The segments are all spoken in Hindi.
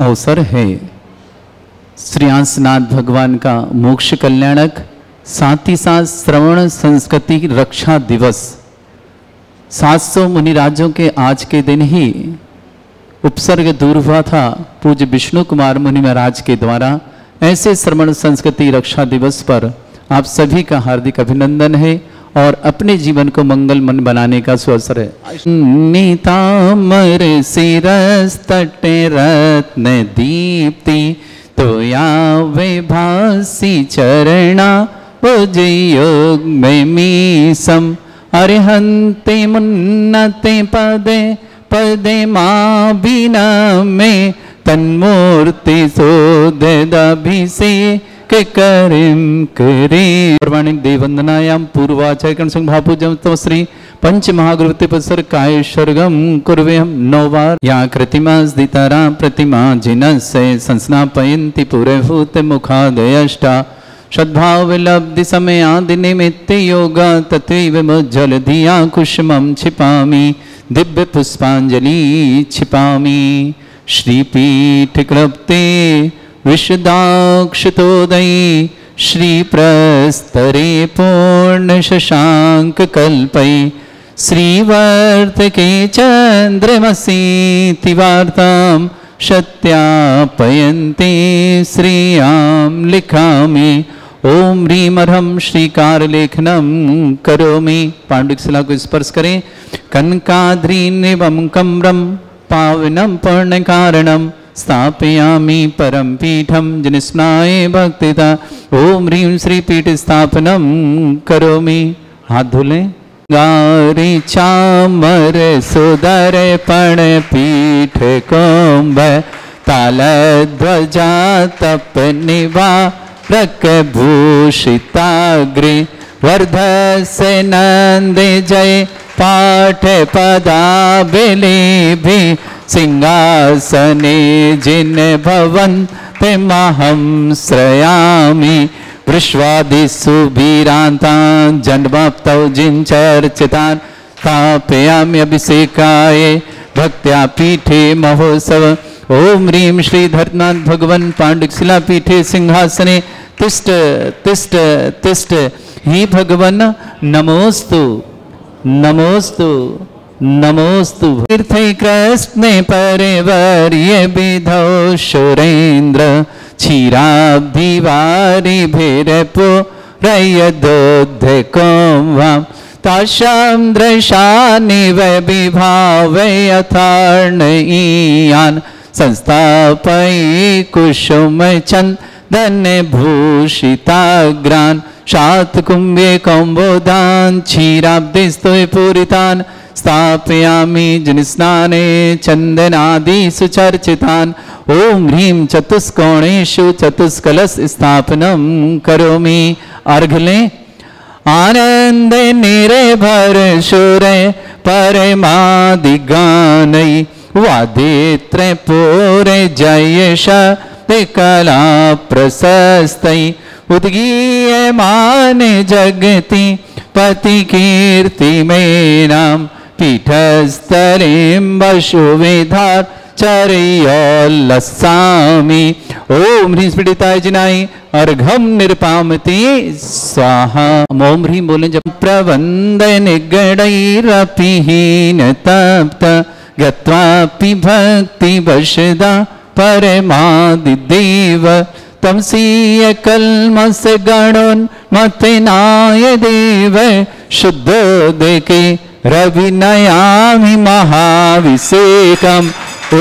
अवसर है। श्री अंशनाथ भगवान का मोक्ष कल्याणक, साथ ही साथ श्रवण संस्कृति रक्षा दिवस। 700 मुनिराजों के आज के दिन ही उपसर्ग दूर हुआ था पूज्य विष्णु कुमार मुनि महाराज के द्वारा। ऐसे श्रवण संस्कृति रक्षा दिवस पर आप सभी का हार्दिक अभिनंदन है और अपने जीवन को मंगलमय बनाने का सुअवसर है। नीतामर सिरस तटे रत्न दीप्ति तोया वे भासी चरणा उज योग में मीसम अरिहंते मुन्नते पदे पदे मां बिना में तन्मूर्ति सोदभिषेक करिम करे प्रमाणिक देववंदनायाम पूर्वाचार्य संघ भापूजम तो श्री पंच महागुरुते पसर काय सर्गम कुर्वे हम 9 बार या कृतिमा स्दितारा प्रतिमा जिनसे संस्नापयन्ति पुरभूत मुखादयष्टा सद्भाव लब्धि समय आदि निमित्त योगा तत्व मुज्जल धिया कुसुमं छिपामि दिव्य पुष्पांजलि छिपामि श्रीपीठ क्लप्ते विशदाक्षतोदयी श्री प्रस्तरे पूर्ण शशांक कल्पै श्रीवर्तके चंद्रमसी तिवार्तां सत्यापयन्ते श्रियां लिखामि ओम ह्रीं अर्हं श्रीकार लेखनम करोमि। पांडुक शिला को स्पर्श करें। कनकाद्रीनिवं कम्रं पावनं पूर्ण कारणं स्थापयामि परम पीठम जिनस्नाय भक्तिता ओम ह्रीं श्री पीठ स्थापनम करोमि। हाथ धुले। गारी चामर सुदर पण पीठ कुंभ ताल ध्वजा तप निभा रक भूषिताग्रे वर्धसे नंद जय पाठ पदाबिली भी सिंहासने जिन भवन ते महं श्रयामि विश्वादिषु वीरान्तान् जन्मप्तौ जिन चर्चितान् स्थापयामि अभिषेकाय भक्त्या पीठे महोत्सव ओम ह्रीं श्री धर्मनाथ भगवान पांडुक शिला पीठे सिंहासने तिष्ठ तिष्ठ तिष्ठ ही भगवान नमोस्तु नमोस्तु नमोस्तु। तीर्थे कृष्णे परिवर्य विधौ सुरेन्द्र क्षीराब्धिवारि भैरपो रयदोद्ध कुंभं तासां दृशानिव विभावै अथार्णयीयान् संस्थापयि कुसुम चन्दन भूषिताग्रान् शातकुम्भे कौम्बोदान् क्षीराब्धिस्थो पूरितान् स्थापयामि जिनस्नाने चंदनादि सुचर्चितान् ओम ह्रीं चतुष्कोणेषु चतुष्कलश स्थापनं करोमि। अर्घ लें। आनंद निरभर सुर परमादिगानै वादित्र पूरे जय शक्ति कला प्रशस्तै उद्गीयमान जगति पति कीर्ति में नाम पीठस्थलीं वसुविधार चर्योल्लसामि ओम ह्रीं स्फटिकाय जिनाय अर्घम निरपामति स्वाहा। ओम ह्रीं बोले जब प्रबंध निगडैरपिहीन तप्त गत्वापि भक्ति वशदा परमादिदेव तमसीय कल्मस गणोन्मथनाय देव शुद्ध देके रविनयामि महाभिषेकम् ओम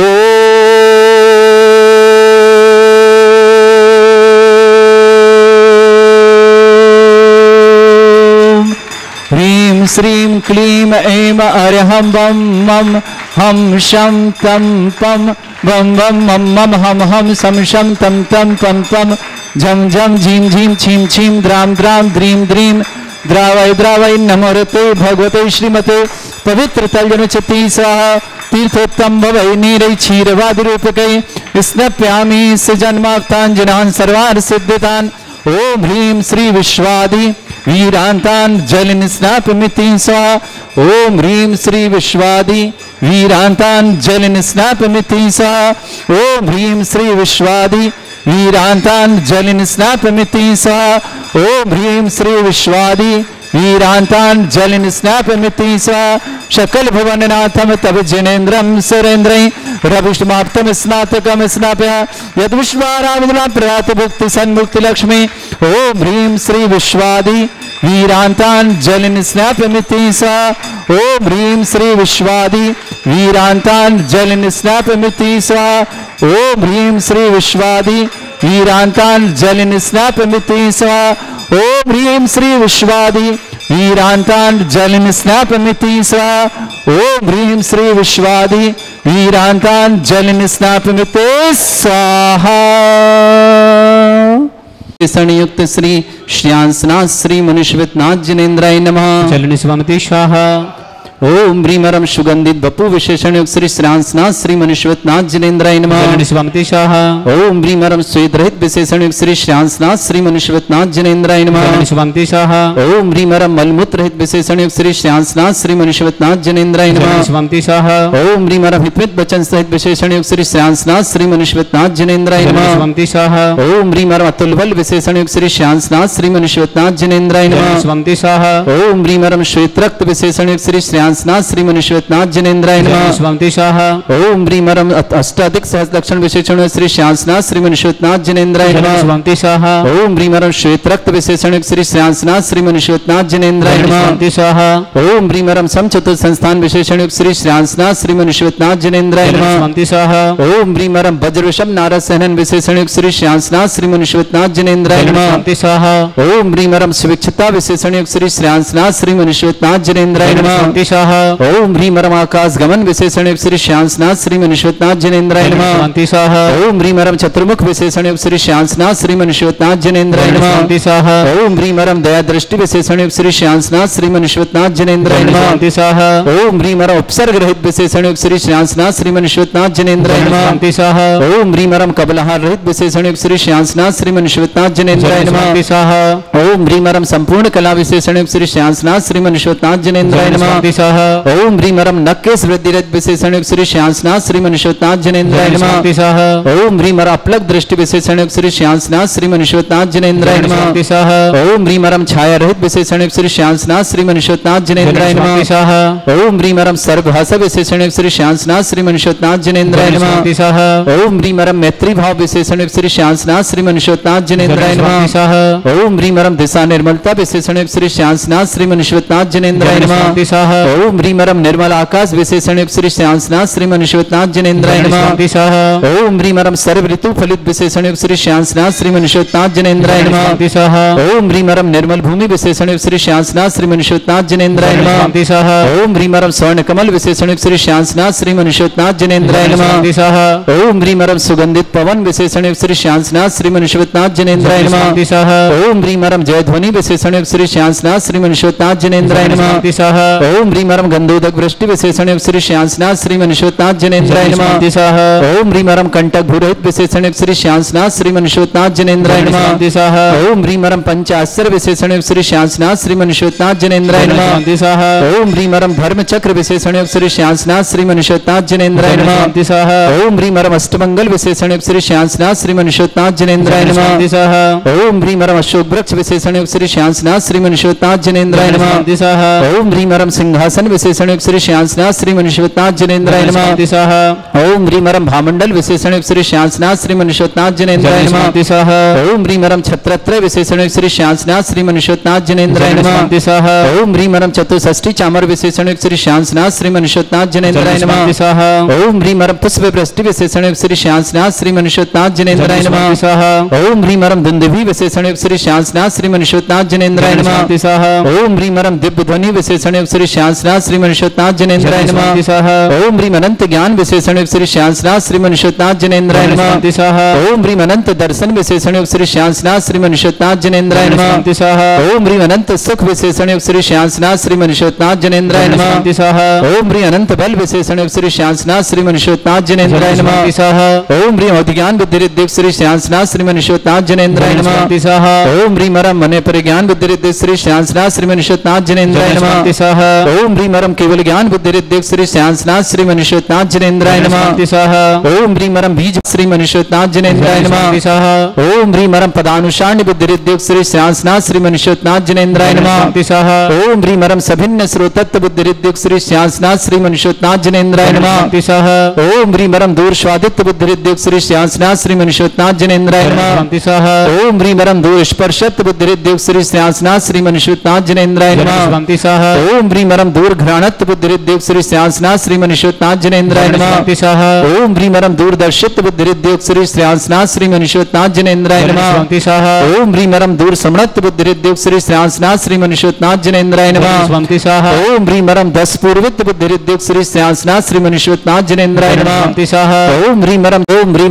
ह्रीं श्रीं क्लीं ऐं अर्हं बम मम हम शम तम पम बम बम मम मम हम हम सम शम तम तम पम पम झम झम झीम झीम छीम छीम द्राम द्राम द्रीम द्रीम द्रावय द्रावय नमोरते भगवते श्रीमते पवित्र तलजनचित्ती स्वाहा। तीर्थोत्तम भवै नीरै क्षीरवादि रूपकै स्नप्यामि सजन्माप्तान् जनान् सर्वान् सिद्धितान् ओम ह्रीं श्री विश्वादि वीरांतांजलि स्नापमिति स्वाहा। ओम ह्रीं श्री विश्वादि वीरांतांजलि स्नापमिति स्वाहा। ओम ह्रीं श्री विश्वादि वीरांतांजलि स्नापमिति स्वाहा। ओम ह्रीं श्री विश्वादि वीरांतांजलि स्नापमिति स्वाहा। शकल भुवननाथम तब जनेन्द्रम सुरेन्द्रं रविष्टमाप्तम स्नातकम स्नापया यद विश्वारामदला प्रयात भुक्ति सन्मुक्ति लक्ष्मी। ओम ह्रीं श्री विश्वादि वीरांतांजलि स्नापमिति स्वाहा। ओम ह्रीं श्री विश्वादि वीरांतांजलि स्नापमिति स्वाहा। ओम ह्रीं श्री विश्वादि वीरांतांजलि स्नापमिति स्वाहा। ओम ह्रीं श्री विश्वादि वीरांतांजलि स्नापमिति स्वाहा। ओम ह्रीं श्री विश्वादि वीरांतांजलि स्नापमिति स्वाहा। संयुक्त श्री श्रियांसनाथ श्री मनुष्यनाथ जिनेन्द्राय नमः। चलनि स्वामिति स्वाहा। ओम ह्रीमरम सुगंधित बपु विशेषण युक्त श्री श्रियांसनाथ श्री मनुष्यनाथ जिनेन्द्राय नमः। चलनि स्वामिति स्वाहा। ओम ह्रीमरम श्वेत रहित विशेषण युक्त श्री श्रियांसनाथ श्री मनुष्यनाथ जिनेन्द्राय नमः। चलनि स्वामिति स्वाहा। ओम ह्रीमरम मलमूत्र रहित विशेषण युक्त श्री श्रियांसनाथ श्री मनुष्यनाथ जिनेन्द्राय नमः। चलनि स्वामिति स्वाहा। ओम ह्रीमरम हितमित वचन सहित विशेषण युक्त श्री श्रियांसनाथ श्री मनुष्यनाथ जिनेन्द्राय चलनि नमः। स्वामिति स्वाहा। ओम ह्रीमरम अतुल बल विशेषण युक्त श्री श्रियांसनाथ श्री मनुष्यनाथ जिनेन्द्राय चलनि नमः। स्वामिति स्वाहा। ओम ह्रीमरम श्वेत रक्त विशेषण युक्त श्री श्रियांसनाथ श्री मनुष्यनाथ जिनेन्द्राय चलनि नमः। स्वामिति स्वाहा। ओम ह्रीमरम अष्टाधिक सहस्र लक्षण विशेषण श्री श्रियांसनाथ श्री मनुष्यनाथ जिनेन्द्राय चलनि नमः। स्वामिति स्वाहा। ओम ह्रीमरम श्वेत रक्त विशेषण श्री श्रियांसनाथ श्री मनुष्यनाथ जिनेन्द्राय चलनि नमः। स्वामिति स्वाहा। ओम ह्रीमरम समचतुर संस्थान विशेषण श्री श्रियांसनाथ श्री मनुष्यनाथ जिनेन्द्राय चलनि नमः। स्वामिति स्वाहा। ओम ह्रीमरम वज्रवृषभ नारद सहनन विशेषण श्री श्रियांसनाथ श्री मनुष्यनाथ जिनेन्द्राय चलनि नमः। स्वामिति स्वाहा। ओम ह्रीमरम सुविक्षता विशेषण श्री श्रियांसनाथ श्री मनुष्यनाथ जिनेन्द्राय चलनि नमः। स्वामिति स्वाहा। ओम ह्रीमरम आकाश गमन विशेषण श्री श्रियांसनाथ श्री मनुष्यनाथ जिनेन्द्राय चलनि नमः। स्वामिति स्वाहा। ओम ह्रीमरम चतुर्मुख विशेषण श्री श्रियांसनाथ श्री मनुष्यनाथ जिनेन्द्राय चलनि नमः। स्वामिति स्वाहा। ओम ह्रीमरम दया दृष्टि विशेषण श्री श्रियांसनाथ श्री मनुष्यनाथ जिनेन्द्राय चलनि नमः। स्वामिति स्वाहा। ओम ह्रीमरम उपसर्ग रहित विशेषण श्री श्रियांसनाथ श्री मनुष्यनाथ जिनेन्द्राय चलनि नमः। स्वामिति स्वाहा। ओम ह्रीमरम कबलहार रहित विशेषण श्री श्रियांसनाथ श्री मनुष्यनाथ जिनेन्द्राय चलनि नमः। स्वामिति स्वाहा। ओम ह्रीमरम संपूर्ण कला विशेषण श्री श्रियांसनाथ श्री मनुष्यनाथ जिनेन्द्राय चलनि नमः। स्वामिति स्वाहा। ओम ह्रीमरम नक्केश वृद्धि रहित विशेषण श्री श्रियांसनाथ श्री मनुष्यनाथ जिनेन्द्राय चलनि नमः। स्वामिति स्वाहा। ओम ह्रीमरम अपलक दृष्टि विशेषण श्री श्रियांसनाथ श्री मनुष्यनाथ जिनेन्द्राय चलनि नमः। स्वामिति स्वाहा। ओम ह्रीमरम छाया रहित विशेषण श्री श्रियांसनाथ श्री मनुष्यनाथ जिनेन्द्राय चलनि स्वामिति नमः। स्वाहा। ओम ह्रीमरम सर्वभाषा विशेषण श्री श्रियांसनाथ श्री मनुष्यनाथ जिनेन्द्राय चलनि नमः। स्वामिति स्वाहा। ओम ह्रीमरम मैत्री भाव विशेषण श्री श्रियांसनाथ श्री मनुष्यनाथ जिनेन्द्राय चलनि स्वामिति नमः। स्वाहा। ओम ह्रीमरम दिशा निर्मलता विशेषण श्री श्रियांसनाथ श्री मनुष्यनाथ जिनेन्द्राय चलनि नमः। स्वामिति स्वाहा। ओम ह्रीमरम निर्मल आकाश विशेषण श्री श्रियांसनाथ श्री मनुष्यनाथ जिनेन्द्राय चलनि नमः। स्वामिति स्वाहा। ओम ह्रीमरम सर्व ऋतु फलित विशेषण श्री श्रियांसनाथ श्री मनुष्यनाथ जिनेन्द्राय चलनि नमः। स्वामिति स्वाहा। ओम ह्रीमरम निर्मल भूमि विशेषण श्री श्रियांसनाथ श्री मनुष्यनाथ जिनेन्द्राय चलनि नमः। स्वामिति स्वाहा। ओम ह्रीमरम स्वर्ण कमल विशेषण श्री श्रियांसनाथ श्री मनुष्यनाथ जिनेन्द्राय चलनि नमः। स्वामिति स्वाहा। ओम ह्रीमरम सुगंधित पवन विशेषण श्री श्रियांसनाथ श्री मनुष्यनाथ जिनेन्द्राय चलनि नमः। स्वामिति स्वाहा। ओम ह्रीमरम जय ध्वनि विशेषण श्री श्रियांसनाथ श्री मनुष्यनाथ जिनेन्द्राय चलनि नमः। स्वामिति स्वाहा। ओम ह्रीमरम गंधोदक वृष्टि विशेषण श्री श्रियांसनाथ श्री मनुष्यनाथ जिनेन्द्राय चलनि नमः। स्वामिति स्वाहा। ओम ह्रीमरम कंटक भूरहित विशेषण श्री श्रियांसनाथ श्री मनुष्यनाथ जिनेन्द्राय चलनि नमः। स्वामिति स्वाहा। ओम ह्रीमरम पंचाश्चर्य विशेषण श्री श्रियांसनाथ श्री मनुष्यनाथ जिनेन्द्राय चलनि नमः। स्वामिति स्वाहा। ओम ह्रीमरम धर्म चक्र विशेषण श्री श्रियांसनाथ श्री मनुष्यनाथ जिनेन्द्राय चलनि नमः। स्वामिति स्वाहा। ओम ह्रीमरम अष्टमंगल विशेषण श्री श्रियांसनाथ श्री मनुष्यनाथ जिनेन्द्राय चलनि नमः। स्वामिति स्वाहा। ओम ह्रीमरम अशोक वृक्ष विशेषण श्री श्रियांसनाथ श्री मनुष्यनाथ जिनेन्द्राय चलनि नमः। स्वामिति स्वाहा। ओम ह्रीमरम सिंहासन विशेषण श्री श्रियांसनाथ श्री मनुष्यनाथ जिनेन्द्राय चलनि नमः। स्वामिति स्वाहा। ओम ह्रीमरम भामंडल विशेषण श्री श्रियांसनाथ श्री मनुष्यनाथ जिनेन्द्राय चलनि नमः। स्वामिति स्वाहा। ओम ह्रीमरम छत्रत्रय विशेषण श्री श्रियांसनाथ श्री मनुष्यनाथ जिनेन्द्राय चलनि नमः। स्वामिति स्वाहा। ओम ह्रीमरम चतुष्षष्ठी चामर विशेषण श्री श्रियांसनाथ श्री मनुष्यनाथ जिनेन्द्राय चलनि नमः। स्वामिति स्वाहा। ओम ह्रीमरम पुष्प वृष्टि विशेषण श्री श्रियांसनाथ श्री मनुष्यनाथ जिनेन्द्राय चलनि नमः। स्वामिति स्वाहा। ओम ह्रीमरम दुंदुभि विशेषण श्री श्रियांसनाथ श्रीमन श्वेतनाथ जनेन्द्राय नमः। शांति स्वाहा ओम ह्रीम परम दिव्य ध्वनि विशेषण युक्त श्री श्यामसनाथ श्रीमन श्वेतनाथ जनेन्द्राय नमः। शांति स्वाहा ओम ह्रीम अनंत ज्ञान विशेषण युक्त श्री श्यामसनाथ श्रीमन श्वेतनाथ जनेन्द्राय नमः। शांति स्वाहा ओम ह्रीम अनंत दर्शन विशेषण युक्त श्री श्यामसनाथ श्रीमन श्वेतनाथ जनेन्द्राय नमः। शांति स्वाहा ओम ह्रीम अनंत सुख विशेषण युक्त श्री श्यामसनाथ श्रीमन श्वेतनाथ जनेन्द्राय नमः। शांति स्वाहा ओम ह्रीम अनंत बल विशेषण युक्त श्री श्यामसनाथ श्रीमन श्वेतनाथ जनेन्द्राय नमः। शांति स्वाहा ओम ह्रीम अभिज्ञान बुद्धि रिद्धि श्री श्यामसनाथ श्रीमन श्वेतनाथ जनेन्द्राय नमः। शांति स्वाहा ओम ह्रीम परम मन परिज्ञान बुद्धि रिद्धि श्री श्यामसनाथ श्रीमन श्वेतनाथ जनेन्द्राय नमः। शांति स्वाहा ओम ह्रीम परम केवल ज्ञान बुद्धि रिद्धि श्री श्यामसनाथ श्रीमन श्वेतनाथ जनेन्द्राय नमः। शांति स्वाहा ओम ह्रीम परम बीज श्रीमन श्वेतनाथ जनेन्द्राय नमः। शांति स्वाहा ओम ह्रीम परम पदानुसारणी बुद्धि रिद्धि श्री श्यामसनाथ श्रीमन श्वेतनाथ जनेन्द्राय नमः। शांति स्वाहा ओम ह्रीम परम सभिन्न स्रोतत्व बुद्धि रिद्धि श्री श्यामसनाथ श्रीमन श्वेतनाथ जनेन्द्राय नमः। शांति स्वाहा ओम ह्रीम परम दूर स्वादित्व बुद्धि रिद्धि श्री श्यामसनाथ श्रीमन श्वेतनाथ जनेन्द्राय नमः। शांति स्वाहा ओम ह्रीम परम दूर स्पर्शत्व बुद्धि रिद्धि श्री श्यामसनाथ श्रीमन श्वेतनाथ जनेन्द्राय नमः। शांति स्वाहा ओम ह्रीम परम दूर घ्राणत्व बुद्धि रिद्धि श्री श्यामसनाथ श्रीमन श्वेतनाथ जनेन्द्राय नमः। शांति स्वाहा ओम ह्रीम परम दूरदर्शित्व बुद्धि रिद्धि श्री श्यामसनाथ श्रीमन श्वेतनाथ जनेन्द्राय नमः। शांति स्वाहा ओम ह्रीम परम दूर समणत्व बुद्धि रिद्धि श्री श्यामसनाथ श्रीमन श्वेतनाथ जनेन्द्राय नमः। शांति स्वाहा ओम ह्रीम परम दस पूर्वित्व बुद्धि रिद्धि श्री श्यामसनाथ श्रीमन श्वेतनाथ जनेन्द्राय नमः। शांति स्वाहा ओम ह्रीम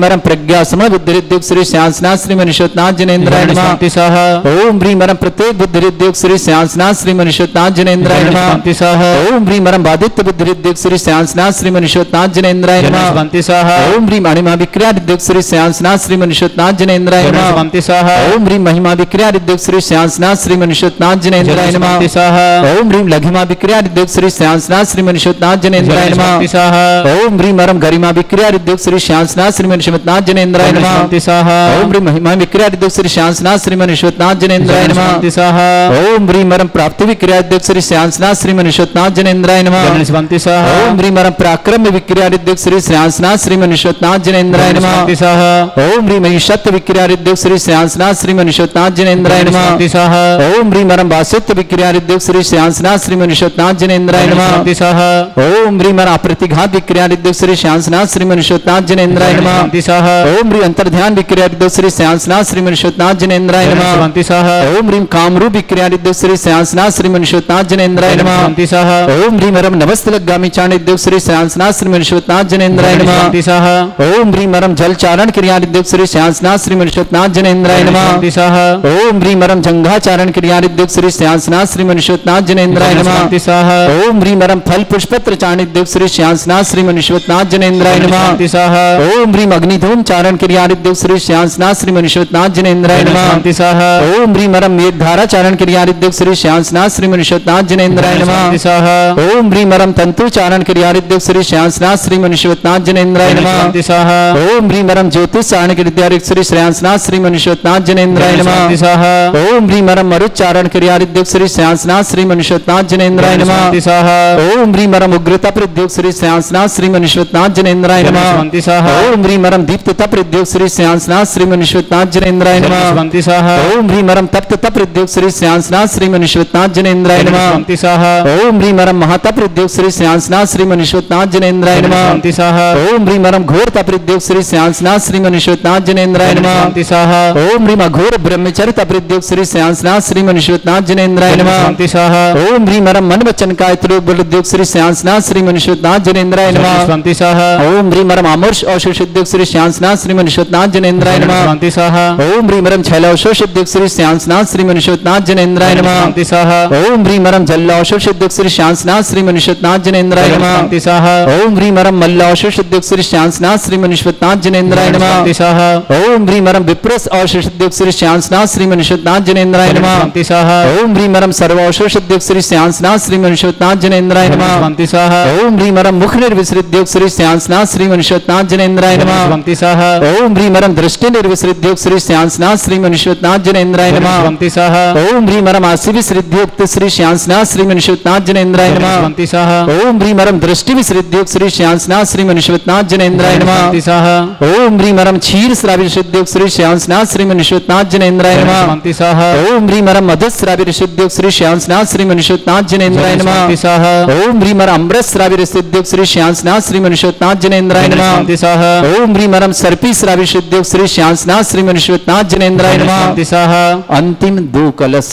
परम प्रज्ञा समण बुद्धि रिद्धि श्री श्यामसनाथ श्रीमन श्वेतनाथ जनेन्द्राय नमः। शांति स्वाहा ओम ह्रीम परम प्रत्येक बुद्धि रिद्धि श्री श्यामसनाथ श्रीमन श्वेतनाथ जनेन्द्राय नमः। शांति स्वाहा ओम ह्रीम परम बाधित्य बुद्धि रिद्धि श्री श्यामसनाथ श्रीमन श्वेतनाथ जनेन्द्राय नमः। शांति स्वाहा ओम ह्रीम अणिमा विक्रिया रिद्धि श्री श्यामसनाथ श्रीमन श्वेतनाथ जनेन्द्राय नमः। शांति स्वाहा ओम ह्रीम महिमा विक्रिया रिद्धि श्री श्यामसनाथ श्रीमन श्वेतनाथ जनेन्द्राय नमः। शांति स्वाहा ओम ह्रीम लघिमा विक्रिया रिद्धि श्री श्यामसनाथ श्रीमन श्वेतनाथ जनेन्द्राय नमः। शांति स्वाहा ओम ह्रीम परम गरिमा विक्रिया रिद्धि श्री श्यामसनाथ श्रीमन श्वेतनाथ जनेन्द्राय नमः। शांति स्वाहा ओम ह्रीम महिमा विक्रिया रिद्धि श्री श्यामसनाथ श्रीमन श्वेतनाथ जनेन्द्राय नमः। शांति स्वाहा ओम ह्रीम परम प्राप्ति विक्रिया रिद्धि श्री श्यामसनाथ श्रीमन श्वेतनाथ जनेन्द्राय नमः। शांति स्वाहा ओम ह्रीम परम पराक्रम विक्रिया रिद्धि श्री श्यामसनाथ श्रीमन श्वेतनाथ जनेन्द्राय नमः। शांति स्वाहा ओम ह्रीम ईशत विक्रिया रिद्धि श्री श्यामसनाथ श्रीमन श्वेतनाथ जनेन्द्राय नमः। शांति स्वाहा ओम ह्रीम परम वासित्व विक्रिया रिद्धि श्री श्यामसनाथ श्रीमन श्वेतनाथ जनेन्द्राय नमः। शांति स्वाहा ओम ह्रीम परम अप्रतिघात विक्रिया रिद्धि श्री श्यामसनाथ श्रीमन श्वेतनाथ जनेन्द्राय नमः। शांति स्वाहा ओम ह्रीम अंतर्ध्यान विक्रिया रिद्धि श्री श्यामसनाथ श्रीमन श्वेतनाथ जनेन्द्राय नमः। शांति स्वाहा ओम ह्रीम कामरूप विक्रिया रिद्धि श्री श्यामसनाथ श्रीमन श्वेतनाथ जनेन्द्राय नमः। शांति स्वाहा ओम ह्रीम परम नवस्तलगामी चारण रिद्धि श्री श्यामसनाथ श्रीमन श्वेतनाथ जनेन्द्राय नमः। शांति स्वाहा ओम ह्रीम परम जल चारण क्रिया रिद्धि श्री श्यामसनाथ श्रीमन श्वेतनाथ जनेन्द्राय नमः। शांति स्वाहा ओम ह्रीम परम जंघा चारण क्रिया रिद्धि श्री श्यामसनाथ श्रीमन श्वेतनाथ जनेन्द्राय नमः। शांति स्वाहा ओम ह्रीम परम फल पुष्पत्र चारण रिद्धि श्री श्यामसनाथ श्रीमन श्वेतनाथ जनेन्द्राय नमः। शांति स्वाहा ओम ह्रीम अग्निधूम चारण क्रिया रिद्धि श्री श्यामसनाथ श्रीमन श्वेतनाथ जनेन्द्राय नमः। शांति स्वाहा ओम ह्रीम परम मेघ धारा चारण क्रिया रिद्धि श्री श्यामसनाथ श्रीमन श्वेतनाथ जनेन्द्राय नमः। शांति स्वाहा ओम ह्रीम परम तंतु चारण क्रिया रिद्धि श्री श्यामसनाथ श्रीमन श्वेतनाथ जनेन्द्राय नमः। शांति स्वाहा ओम ह्रीम परम ज्योतिष चारण क्रिया रिद्धि श्री श्यामसनाथ श्रीमन श्वेतनाथ जनेन्द्राय नमः। शांति स्वाहा ओम ह्रीम परम मरुत चारण क्रिया रिद्धि श्री श्यामसनाथ श्रीमन श्वेतनाथ जनेन्द्राय नमः। शांति स्वाहा ओम ह्रीम परम उग्रता प्रद्योग श्री श्यामसनाथ श्रीमन श्वेतनाथ जनेन्द्राय नमः। शांति स्वाहा ओम ह्रीम परम दीप्तता प्रद्योग श्री श्यामसनाथ श्रीमन श्वेतनाथ जनेन्द्राय नमः। शांति स्वाहा ओम ह्रीम परम तप्तता प्रद्योग श्री श्यामसनाथ श्रीमन श्वेतनाथ जनेन्द्राय नमः। शांति स्वाहा ओम ह्रीम परम महाता प्रद्योग श्री श्यामसनाथ श्रीमन श्वेतनाथ जनेन्द्राय नमः। शांति स्वाहा ओम ह्रीम परम घोरता प्रद्योग श्री श्यामसनाथ श्रीमन श्वेतनाथ जनेन्द्राय नमः। शांति स्वाहा ओम ह्रीम अघोर ब्रह्मचर्य प्रद्योग श्री श्यामसनाथ श्रीमन श्वेतनाथ जनेन्द्राय नमः। शांति स्वाहा ओम ह्रीम परम मन वचन काय प्रद्योग श्री श्यामसनाथ श्रीमन श्वेतनाथ जनेन्द्राय नमः। शांति स्वाहा ओम ह्रीम परम अमोर्ष औषध उद्योग श्री श्यामसनाथ श्रीमन श्वेतनाथ जनेन्द्राय नमः। शांति स्वाहा ओम ह्रीम परम छैलौषध उद्योग श्री श्यामसनाथ श्रीमन श्वेतनाथ जनेन्द्राय नमः। शांति स्वाहा ओम ह्रीम परम जल्लौषध उद्योग श्री श्यामसनाथ श्रीमन श्वेतनाथ जनेन्द्राय नमः। शांति स्वाहा ओम ह्रीम परम मल्लौषध उद्योग श्री श्यामसनाथ श्रीमन श्वेतनाथ जनेन्द्राय नमः। शांति स्वाहा ओम ह्रीम परम विप्रस औषध उद्योग श्री श्यामसनाथ श्रीमन श्वेतनाथ जनेन्द्राय नमः। शांति स्वाहा ओम ह्रीम परम सर्वौषध उद्योग श्री श्यामसनाथ श्रीमन श्वेतनाथ जनेन्द्राय नमः। शांति स्वाहा ओम ह्रीम परम मुख निर्विसृत उद्योग श्री श्यामसनाथ श्रीमन श्वेतनाथ जनेन्द्राय नमः। शांति स्वाहा ओम ह्रीम परम दृष्टि निर्विसृत उद्योग श्री श्यामसनाथ श्रीमन श्वेतनाथ जनेन्द्राय नमः। शांति स्वाहा ओम ह्रीम परम आसि विसृत उद्योग श्री श्यामसनाथ श्रीमन श्वेतनाथ जनेन्द्राय नमः। शांति स्वाहा ओम ह्रीम परम दृष्टि विसृत उद्योग श्री श्यामसनाथ श्रीमन श्वेतनाथ जनेन्द्राय नमः। शांति स्वाहा ओम ह्रीम परम क्षीर श्राव्य उद्योग श्री श्यामसनाथ श्रीमन श्वेतनाथ जनेन्द्राय नमः। शांति स्वाहा ओम ह्रीम परम मधुस श्राव्य उद्योग श्री श्यामसनाथ श्रीमन श्वेतनाथ जनेन्द्राय नमः। शांति स्वाहा ओम ह्रीम परम अमृत श्राव्य उद्योग श्री श्यामसनाथ श्रीमन श्वेतनाथ जनेन्द्राय नमः। शांति स्वाहा ओम ह्रीम परम सर्पी श्राव्य उद्योग श्री श्यामसनाथ श्रीमन श्वेतनाथ जनेन्द्राय नमः। शांति स्वाहा अंतिम 2 कलश।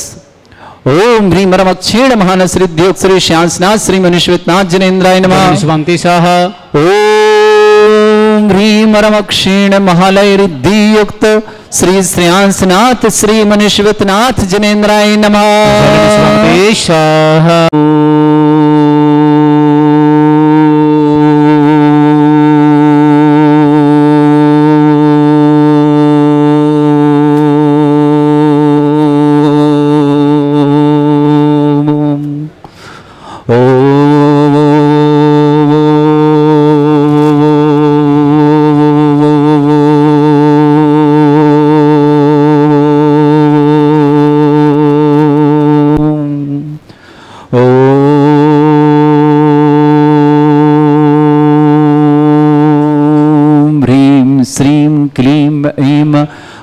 ओम ह्रीं रमक्षीण महानसृद्योग श्री श्यासनाथ श्री मनुष्यनाथ जनेन्द्राय नमः। स्वान्तिशाः ओम ह्रीं रमक्षीण महालय रिद्धि युक्त श्री श्यासनाथ श्री मनुष्यनाथ जनेन्द्राय नमः। स्वान्तिशाः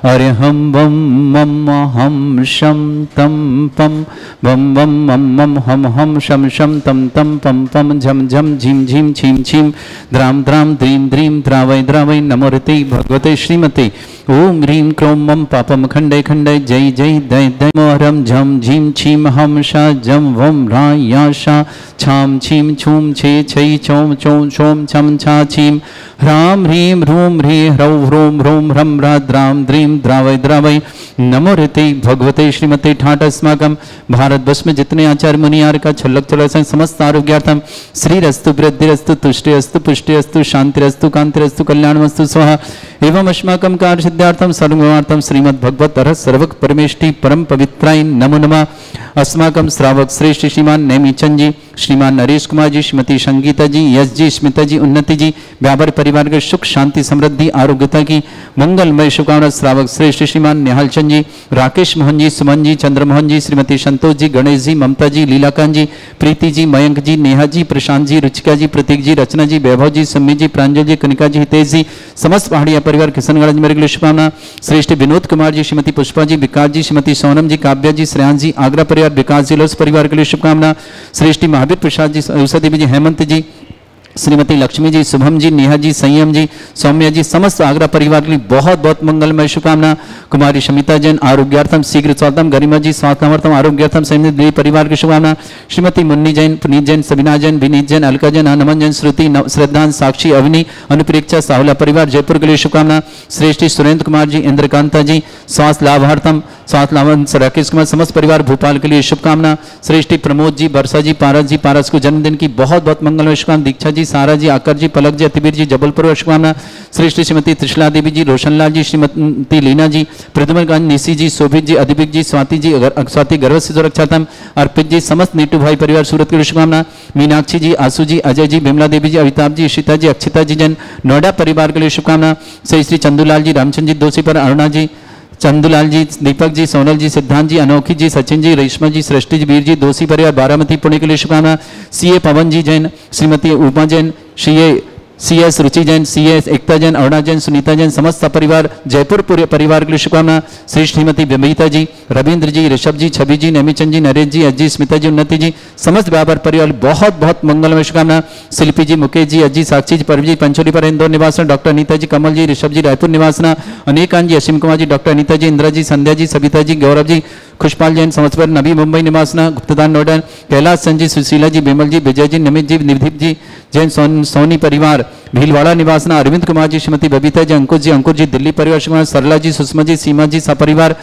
अरहं वम मम हम शम तम पम वम वम मम मम हम शम शम तम तम पम पम झम झम झिम झिम छीम छीम द्राम द्राम द्रीम द्रीम द्रावय द्रावय नमोरते भगवते श्रीमते। ओम ह्रीं क्रों मम पापम खंडे खंडे जय जय दय दय मोहरम झम झीम छीम हम शा जम वम रा या शा छाम छीम छूम छे छै चोम चोम छोम छम छा छीम ह्राम ह्रीं ह्रूम ह्री ह्रौ ह्रोम ह्रोम ह्रम ह्रा द्राम द्रीम द्रावय द्रावय नमोरते भगवते श्रीमते। ठाट अस्माकं भारतवर्ष में जितने आचार्य मुनियार का छल्लक चल समस्त आरोग्यार्थम श्रीरस्तु वृद्धिरस्तु तुष्टिरस्तु पुष्टिरस्तु शांतिरस्तु कांतिरस्तु कल्याणमस्तु स्वाहा। एवं अस्माकं कार्य सिद्धार्थम सर्वमार्थम श्रीमद् भगवत अरह सर्वक परमेष्टि परम पवित्राय नमो नमः। अस्माकं श्रावक श्रेष्ठ श्रीमान नेमीचंद जी, श्रीमान नरेश कुमार जी, श्रीमती संगीता जी, यश जी, स्मिता जी, उन्नति जी, व्यापार परिवार के सुख शांति समृद्धि आरोग्यता की मंगलमय शुभकामना। श्रावक श्रेष्ठ श्रीमान निहाल चंद जी, राकेश मोहन जी, सुमन जी, चंद्रमोहन जी, श्रीमती संतोष जी, गणेश जी, ममता जी, लीलाकांत जी, प्रीति जी, मयंक जी, नेहा जी, प्रशांत जी, रुचिका जी, प्रतीक जी, रचना जी, वैभव जी, सम्मी जी, प्रांजल जी, कनिका जी, हितेश जी, समस्त पहाड़िया परिवार किशनगढ़ जी मेरे के लिए शुभकामना। श्रेष्ठ विनोद कुमार जी, श्रीमती पुष्पा जी, विकास जी, श्रीमती सोनम जी, काव्या जी, श्रेयांश जी, आगरा परिवार विकास जी लोस परिवार के लिए शुभकामना। श्रेष्ठ महावीर प्रसाद जी, उषा देवी जी, हेमंत जी, श्रीमती लक्ष्मी जी, शुभम जी, नेहा जी, संयम जी, सौम्या जी, समस्त आगरा परिवार के लिए बहुत बहुत मंगलमय शुभकामना। कुमारी शमिता जैन आरोग्यार्थम शीघ्र स्वास्थ्यम, गरिमा जी स्वास्थ्यमर्थम आरोग्यार्थम सैन्य परिवार की शुभकामना। श्रीमती मुन्नी जैन, पुनीत जैन, सबिना जैन, विनीत जैन, अलका जैन, नमन जैन, श्रुति, श्रद्धांत, साक्षी, अवनी, अनुप्रेक्षा, साहुला परिवार जयपुर के लिए शुभकामना। श्रेष्ठ सुरेंद्र कुमार जी, इंद्रकांता जी, स्वास्थ्य लाभार्थम स्वास्थ्य लाभ राकेश कुमार, समस्त परिवार भोपाल के लिए शुभकामना। श्रेष्ठ प्रमोद जी, वर्षा जी, पारस को जन्मदिन की बहुत बहुत मंगलमय शुभकामना। दीक्षा जी, सारा जी, आकर जी, पलक जी, अतिवीर जी, जबलपुर शुभकामना। श्रेष्ठ श्रीमती त्रिशला देवी जी, रोशनलाल जी, श्रीमती लीना जी, प्रद्युम्न निशी जी, शोभित जी, अधिबिक जी, स्वाति जी, स्वाति गर्भ से सुरक्षातम, अर्पित जी, समस्त नीटू भाई परिवार सूरत के लिए शुभकामना। मीनाक्षी जी, आशु जी, अजय जी, बिमला देवी जी, अमिताभ जी, इशिता जी, अक्षिता जी जैन नोएडा परिवार के लिए शुभकामना। श्री चंदूलाल जी, रामचंद्र जी दोषी पर, अरुणा जी, चंदूलाल जी, दीपक जी, सोनल जी, सिद्धांत जी, अनोखी जी, सचिन जी, रेशमा जी, सृष्टि जी, वीर जी, दोषी परिवार बारामती पुणे के लिए शुभकामना। सीए पवन जी जैन, श्रीमती उमा जैन, सीएस रुचि जैन, सीएस एकता जैन, अरुणा जैन, सुनीता जैन, समस्त परिवार जयपुर पूरे परिवार के लिए शुभकामना। श्री श्रीमती बिमईता जी, रविंद्र जी, ऋषभ जी, छवि जी, नेमीचंद जी, नरेश जी, अजी, स्मिता जी, उन्नति जी, समस्त व्यापार परिवार बहुत बहुत मंगलमय शुभकामना। शिल्पी जी, मुकेश जी, अजी, साक्षी जी, परवी जी, पंचोली पर इंदौर निवासना, डॉक्टर अनीता जी, कमल जी, ऋषभ जी, रायपुर निवासना, अनेकांत जी, असीम कुमार जी, डॉक्टर अनीता जी, इंदिरा जी, संध्या जी, सविता जी, गौरव जी, खुशपाल जैन, समस्तपुर, नवी मुंबई निवासना, गुप्तदान नोएडा, कैलाश संजी, सुशीला जी, बिमल जी, विजय जी, नमित जी, निधीप जी जैन, सोनी परिवार भीलवाड़ा निवासना, अरविंद कुमार जी, श्रीमती बबीता जी, अंकुर जी, दिल्ली परिवार शुभकामना। सरला जी, सुषमा जी, सीमा जी, सपरिवार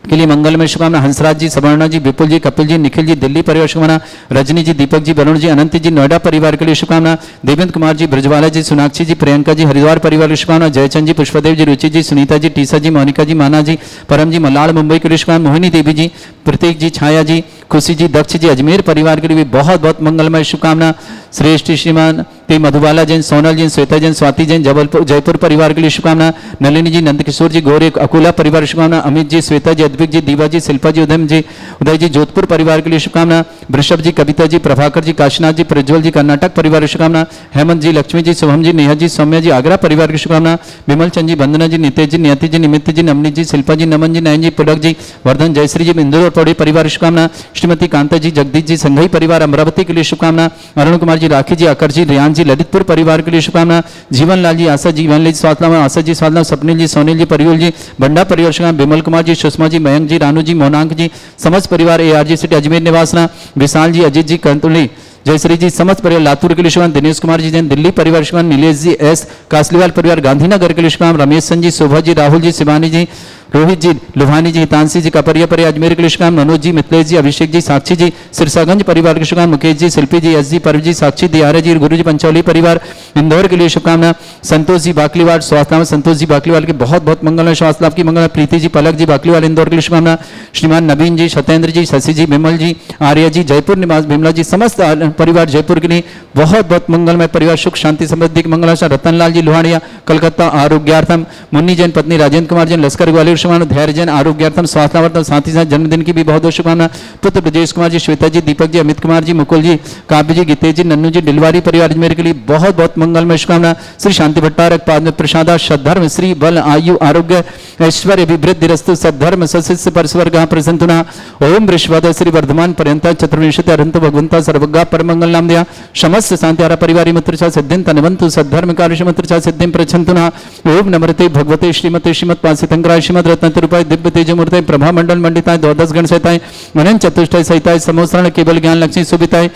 के लिए मंगलमय शुभकामना। हंसराज जी, सवर्णा जी, विपुल जी, कपिल जी, निखिल जी, दिल्ली परिवार शुभकामना। रजनी जी, दीपक जी, वरुण जी, अनंत जी, नोएडा परिवार के लिए शुभकामना। देवेंद्र कुमार जी, ब्रजवाला जी, सोनाक्षी जी, प्रियंका जी, हरिद्वार परिवार की शुभकामना। जयचंद जी, पुष्पदेव जी, रुचि जी, सुनीता जी, टीसा जी, मोनिका जी, माना जी, परम जी, मलाड़ मुंबई के लिए शुभकामना। मोहिनी देवी जी, प्रतीक जी, छाया जी, खुशी जी, दक्ष जी, अजमेर परिवार के लिए भी बहुत बहुत मंगलमय शुभकामना। श्रेष्ठ श्रीमान पी मधुबाला जैन, सोनल जैन, श्वेता जैन, स्वाति जैन, जयपुर परिवार के लिए शुभकामना। नलिनी जी, नंदकिशोर जी, गौरी अकोला परिवार शुभकामना। अमित जी, श्वेता जी, अद्विक जी, दीवा जी, शिल्पा जी, उदय जी, जोधपुर परिवार के लिए शुभकामना। वृषभ जी, कविता जी, प्रभाकर जी, काशीनाथ जी, प्रज्वल जी, कर्नाटक परिवार शुभकामना। हेमंत जी, लक्ष्मी जी, शुभम जी, नेहा जी, सौम्या जी, आगरा परिवार की शुभकामना। विमल चंद जी, वंदना जी, नितेश जी, नियति जी, निमित जी, नमनीत जी, शिल्पा जी, नमन जी, नयन जी, पुलक जी, वर्धन, जयश्री जी, इंदौर और पौड़ी परिवार शुभकामना। श्रीमती कांता जी, जगदीश जी, संघई परिवार अमरावती के लिए शुभकामना। अरुण कुमार जी, राखी जी, आकर जी, रियान जी, ललितपुर परिवार के लिए शुभकामना। जीवन लाल जी, आशा जी, वनली जी, स्वातलाम, आशा जी, स्वातलाम, स्वप्निल जी, सोनिल जी, परियोल जी, बंडा परिवार शुभकामना। बिमल कुमार जी, सुषमा जी, मयंक जी, रानू जी, मोनांक जी, समस्त परिवार ARG सिटी अजमेर निवासना। विशाल जी, अजीत जी, कंतुली, जयश्री जी, समस्त परिवार लातूर के लिए शुभकामना। दिनेश कुमार जी जैन, दिल्ली परिवार शुभकामना। नीलेश जी S कासलीवाल परिवार गांधीनगर के लिए शुभकामना। रमेश जी, शोभा जी, राहुल जी, शिवानी जी, रोहित जी, लुभानी जी, हितांशी जी, कपरिया परिवार अजमेर के लिए शुभकामना। मनोज जी, मिथिलेश जी, अभिषेक जी, साक्षी जी, सिरसागंज परिवार के शुभकामना। मुकेश जी, शिल्पी जी, S जी, परव जी, साक्षी, दियारा जी, गुरु जी, पंचौली परिवार इंदौर के लिए शुभकामना। संतोष जी बाकलीवाल, स्वास्थ्य संतोष जी बाकलीवाल के बहुत बहुत मंगल, स्वास्थ्य लाभ की मंगल। प्रीति जी, पलक जी, बाकलीवाल इंदौर के लिए शुभकामना। श्रीमान नवीन जी, सत्येंद्र जी, शशि जी, विमल जी, आर्य जी, जयपुर निवास बिमला जी, समस्त परिवार जयपुर के लिए बहुत बहुत मंगलमय परिवार, सुख शांति समृद्धि की मंगलाशा। रतनलाल जी लोहानिया, कलकत्ता आरोग्यार्थम। मुन्नी जैन, पत्नी राजेंद्र कुमार जैन, लश्कर ग्वालियर शुभकामना। धैर्य जैन, आरोग्यार्थम, स्वास्थ्यार्थम, साथ ही साथ जन्मदिन की भी बहुत बहुत शुभकामना। पुत्र ब्रजेश कुमार जी, श्वेता जी, दीपक जी, अमित कुमार जी, मुकुल जी, काव्य जी, गीतेश जी, नन्नू जी, डिलवारी परिवार अजमेर के लिए बहुत बहुत मंगलमय शुभकामना। श्री शांति भट्टारक पाद में प्रसादा, सद्धर्म, श्री बल, आयु, आरोग्य, ऐश्वर्य, विवृद्धि रस्तु, सद्धर्म, सशिष्य परस्वर्ग प्रसन्ना। ओम वृषभद श्री वर्धमान पर्यंत चतुर्विंशति अरंत भगवंता सर्वज्ञ परमंगल नाम दिया। समस्त शांतिहारा परिवार मित्र चा सिद्धिं तनवंतु सद्धर्म कार्य मित्र चा सिद्धिं प्रच्छन्तुना। ओम नमृते भगवते श्रीमते श्रीमत् पासितंकराय श्रीमद् रत्नतरूपाय दिव्य तेजमूर्ते प्रभा मंडल मंडिताय द्वादश गण सहिताय अनंत चतुष्टय सहिताय समोसरण केवल ज्ञान लक्ष्मी सुविताय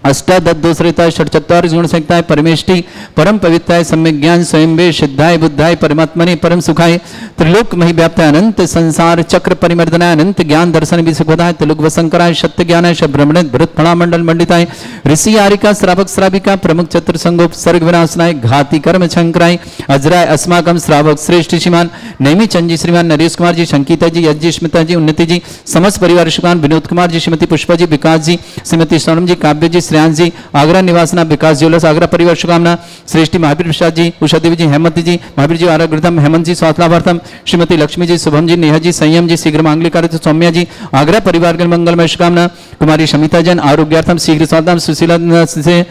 अष्टादश दोषरिताय षट्चत्वार गुण संहिताय परमेष्टि परम पवित्राय सम्यक ज्ञान स्वयं वे सिद्धाय बुद्धाय परमात्मने परम सुखाय त्रिलोक मही व्याप्ताय अनंत संसार चक्र परिमर्दनाय अनंत ज्ञान दर्शन विसुखदाय त्रिलोक वसंकराय सत्य ज्ञानाय शब्रह्मणे भृत फणा मंडल मंडिताय ऋषि आरिका श्रावक श्राविका प्रमुख चतुर संगोप सर्ग विनाशनाय घाती कर्म शंकराय अजराय अस्माकम श्रावक श्रेष्ठ श्रीमान नैमी चंद जी, श्रीमान नरेश कुमार जी, संकीता जी, यश जी, स्मिता जी, उन्नति जी, समस्त परिवार शुभकामना। विनोद कुमार जी, श्रीमती पुष्पा जी, विकास जी, श्रीमती सोनम जी, काव्य जी, श्रेयांश जी, आगरा निवासना, विकास ज्वेलर्स आगरा परिवार शुभकामना। श्रेष्ठी महावीर प्रसाद जी, उषा देवी जी, हेमंत जी, महावीर जी आराग्रतम, हेमंत जी स्वास्थ्यलाभार्थम, श्रीमती लक्ष्मी जी, शुभम जी, नेहा जी, संयम जी, शीघ्र मांगलिक कार्य सौम्या जी, आगरा परिवार के मंगलमय शुभकामना। कुमारी शमिता जैन आरोग्यार्थम शीघ्र स्वास्थ्य, सुशीला से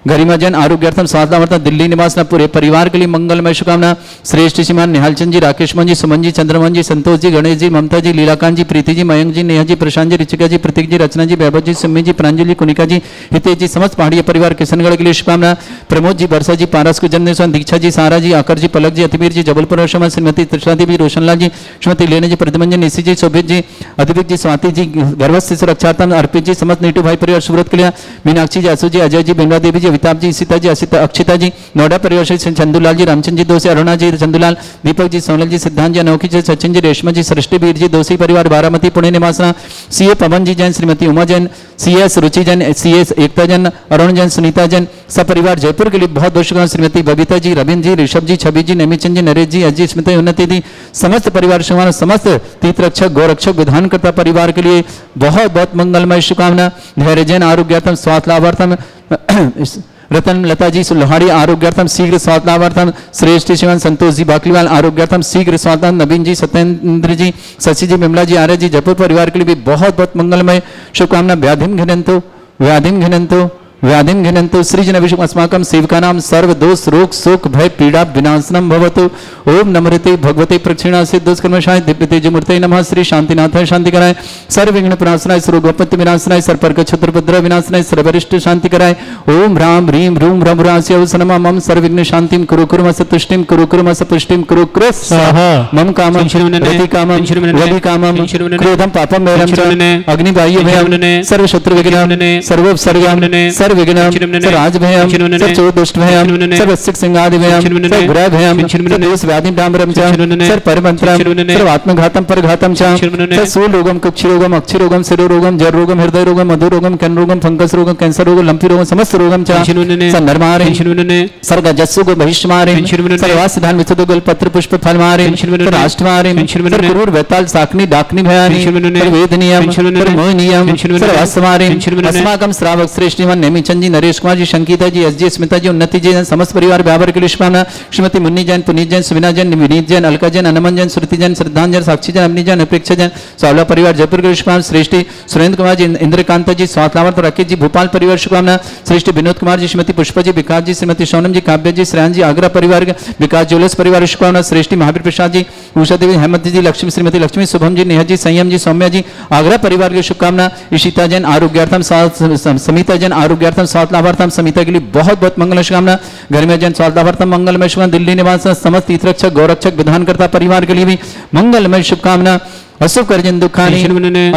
गरिमा जैन आरोग्यार्थम स्वास्थ्य, दिल्ली निवास पूरे परिवार के लिए मंगलमय शुभकामना। श्रेष्ठ श्रीमान निहालचंद जी, राकेश मन जी, सुमन जी, चंद्रमन जी, संतोष जी, गणेश जी, ममता जी, लीलाकांत जी, प्रीति जी, मयंक जी, नेहा जी, प्रशांत जी, ऋचिका जी, प्रतीक जी, रचना जी, वैभव जी, सुम्मी जी, प्रांजलि, कुनिका जी, हितेश जी, समस्त पहाड़िया परिवार किशनगढ़ के लिए शुभकामना। प्रमोद जी, वर्षा जी, पारस को जन्मदिन, दीक्षा जी, सारा जी, आकर जी, पलक जी, अतिवीर जी, जबलपुर श्रीमती श्रीमती त्रिषा देवी, रोशनलाल जी, श्रीमती लेना जी, प्रतिमंजन, निशी जी, शोभित जी, अधिविक जी, स्वाति जी, गर्भस्थ सुरक्षार्थम, अर्पित जी, समस्त नीटू भाई परिवार सूरत के लिए, मीनाक्षी जी, आसू जी, अजय जी, बिमला देवी जी, अमिताभ जी, सीता जी, अक्षिता जी, नोएडा परिवार से चंदूलाल जी, रामचंद्र जी दोषी, अरुणा जी, चंदूलाल, दीपक जी, सोनल जी, सिद्धांत जी, अनोखी जी, सचिन जी, रेशमा जी, सृष्टि वीर जी, दोषी परिवार बारामती पुणे निवासना। सीए पवन जी जैन, श्रीमती उमा जैन, CS रुचि जैन, CS एकता जैन, अरुण जैन, सुनीता जैन, सब परिवार जयपुर के लिए बहुत बहुत शुभकामनाएं। श्रीमती बबीता जी, रविंद्र जी, ऋषभ जी, छवि जी, नमीचंद जी, नरेश जी, अजय, स्मिता, उन्नति जी, समस्त परिवार शुभकामना। समस्त तीर्थ रक्षक गौरक्षक विधानकर्ता परिवार के लिए बहुत बहुत मंगलमय शुभकामना। धैर्य जैन आरोग्यार्थम स्वास्थ्य लाभार्थम, रतन लता जी लोहाड़ी आरोग्यार्थम शीघ्र स्वास्थ्य लाभार्थम, श्रेष्ठ शिवन संतोष जी बाकलीवाल आरोग्यार्थम शीघ्र स्वास्थ्य, नवीन जी, सत्येंद्र जी, शशि जी, विमला जी, आर्य जी, जयपुर परिवार के लिए भी बहुत बहुत मंगलमय शुभकामना। व्याधिम घिनंतु व्याधिम घिनंतु व्याधिम घिनंतु सृजन अभिषेक अस्माकं सेवकानां सर्व दोष रोग शोक भय पीड़ा विनाशनम भवतु। ओम नमृते भगवते प्रक्षिणा सिद्धस्कर्मशाय दिव्य तेजमूर्ते नमः। श्री शांतिनाथाय शांति कराय, सर्व विघ्न प्रणाशनाय, सर्वोपत्ति विनाशनाय, सर्पर्क क्षत्रपद्र विनाशनाय, सर्वरिष्ट शांति कराय। ओम ह्राम ह्रीम ह्रूम ह्रमरास्य नमः। मम सर्व विघ्न शांतिम कुरु कुर्मस तुष्टिम कुरु कुर्मस पुष्टिम कुरु कृ स्वाहा। मम कामं रति कामं वदि कामं क्रोधं पापं वैरं च अग्निवायु भयं सर्व शत्रु विघ्नं सर्वोपसर्गं सर्व विघ्नं सर्वराज भयं सर्व दुष्ट भयं सर्व सिक सिंगादि भयं सर्व ग्रह भयं सर्व दोष व्याधि डामरं च सर्व परमंत्रं सर्व आत्मघातं परघातं च सर्व सूल रोगं कुक्षि रोगं अक्षि रोगं शिरो रोगं जर रोगं हृदय रोगं मधु रोगं कर्ण रोगं फंगस रोगं कैंसर रोगं लंपी रोगं समस्त रोगं च संनरमारे सर्ग जस्सु गो भविष्यमारे सर्वास धान विचुद गोल पत्र पुष्प फल मारे राष्ट्रमारे क्रूर वेताल साकनी डाकनी भयानी वेदनीयम मोहनीयम सर्वास्मारे अस्माकं श्रावक श्रेष्ठीमान नेमीचंद जी, नरेश कुमार जी, संगीता जी, एस जी, स्मिता जी, उन्नति जी, समस्त परिवार व्यापार के लिए शुभकामना। श्रीमती मुन्नी जैन, पुनीत जैन, सुविना जैन, विनीत जैन, अलका जैन, अनमन जैन, श्रुति जैन, श्रद्धांजन, साक्षी जैन, अमनी जैन, अपेक्षा जैन, सावला परिवार जयपुर के लिए शुभकामना। श्रेष्ठी सुरेंद्र कुमार जी, इंद्रकांता जी, स्वातलावर राकेश जी, भोपाल परिवार शुभकामना। श्रेष्ठी विनोद कुमार जी, श्रीमती पुष्पा जी, विकास जी, श्रीमती सोनम जी, काव्य जी, श्रेयान जी, आगरा परिवार विकास ज्वेलर्स परिवार शुभकामना। श्रेष्ठी महावीर प्रसाद जी, उषा देवी, हेमंत जी, लक्ष्मी, श्रीमती लक्ष्मी, शुभम जी, नेहा जी, संयम जी, सौम्या जी, आगरा परिवार की शुभकामना। इशिता जैन आरोग्यार्थम, समिता जैन आरोग्यार्थम, स्वास्थ्य लाभार्थम, समिता के लिए बहुत बहुत मंगल शुभकामना। गरिमा जैन स्वास्थ्य लाभार्थम मंगलमय शुभकामना। दिल्ली निवास समस्त तीर्थरक्षक गौरक्षक विधानकर्ता परिवार के लिए भी मंगलमय शुभकामना। अशुभ कर्जन दुखानी,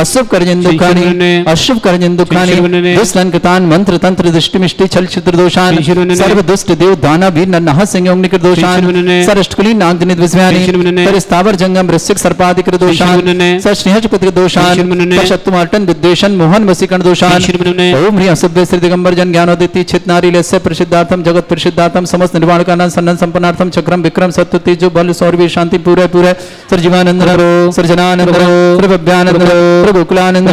अशुभ कर्जन दुखानी, अशुभ कर्जन दुखानी, दुष्टंकृतान मंत्र तंत्र दृष्टि मिष्टि छल छिद्र दोषान, सर्व दुष्ट देव दाना वीर नरनाह संयोग निकृत दोषान, सरष्टकुली नागजनित विस्मयानि, तर स्थावर जंगम वृश्चिक सर्पादिकृत दोषान, सस्नेहज पुत्र दोषान, सशक्तुमार्टन विद्वेषण मोहन वसीकरण दोषान। ओम ह्रीं असुभ्य श्री दिगंबर जन ज्ञानोदिति चितनारी लेस्य प्रसिद्धार्थम जगत प्रसिद्धार्थम समस्त निर्वाण कारणं सन्नन संपन्नार्थम चक्रम विक्रम सत्य तेजो बल सौर्य शांति पूरे पूरे सर्जीवानंद सर्जनानंद प्रभव्यानंद प्रगोकुलानंद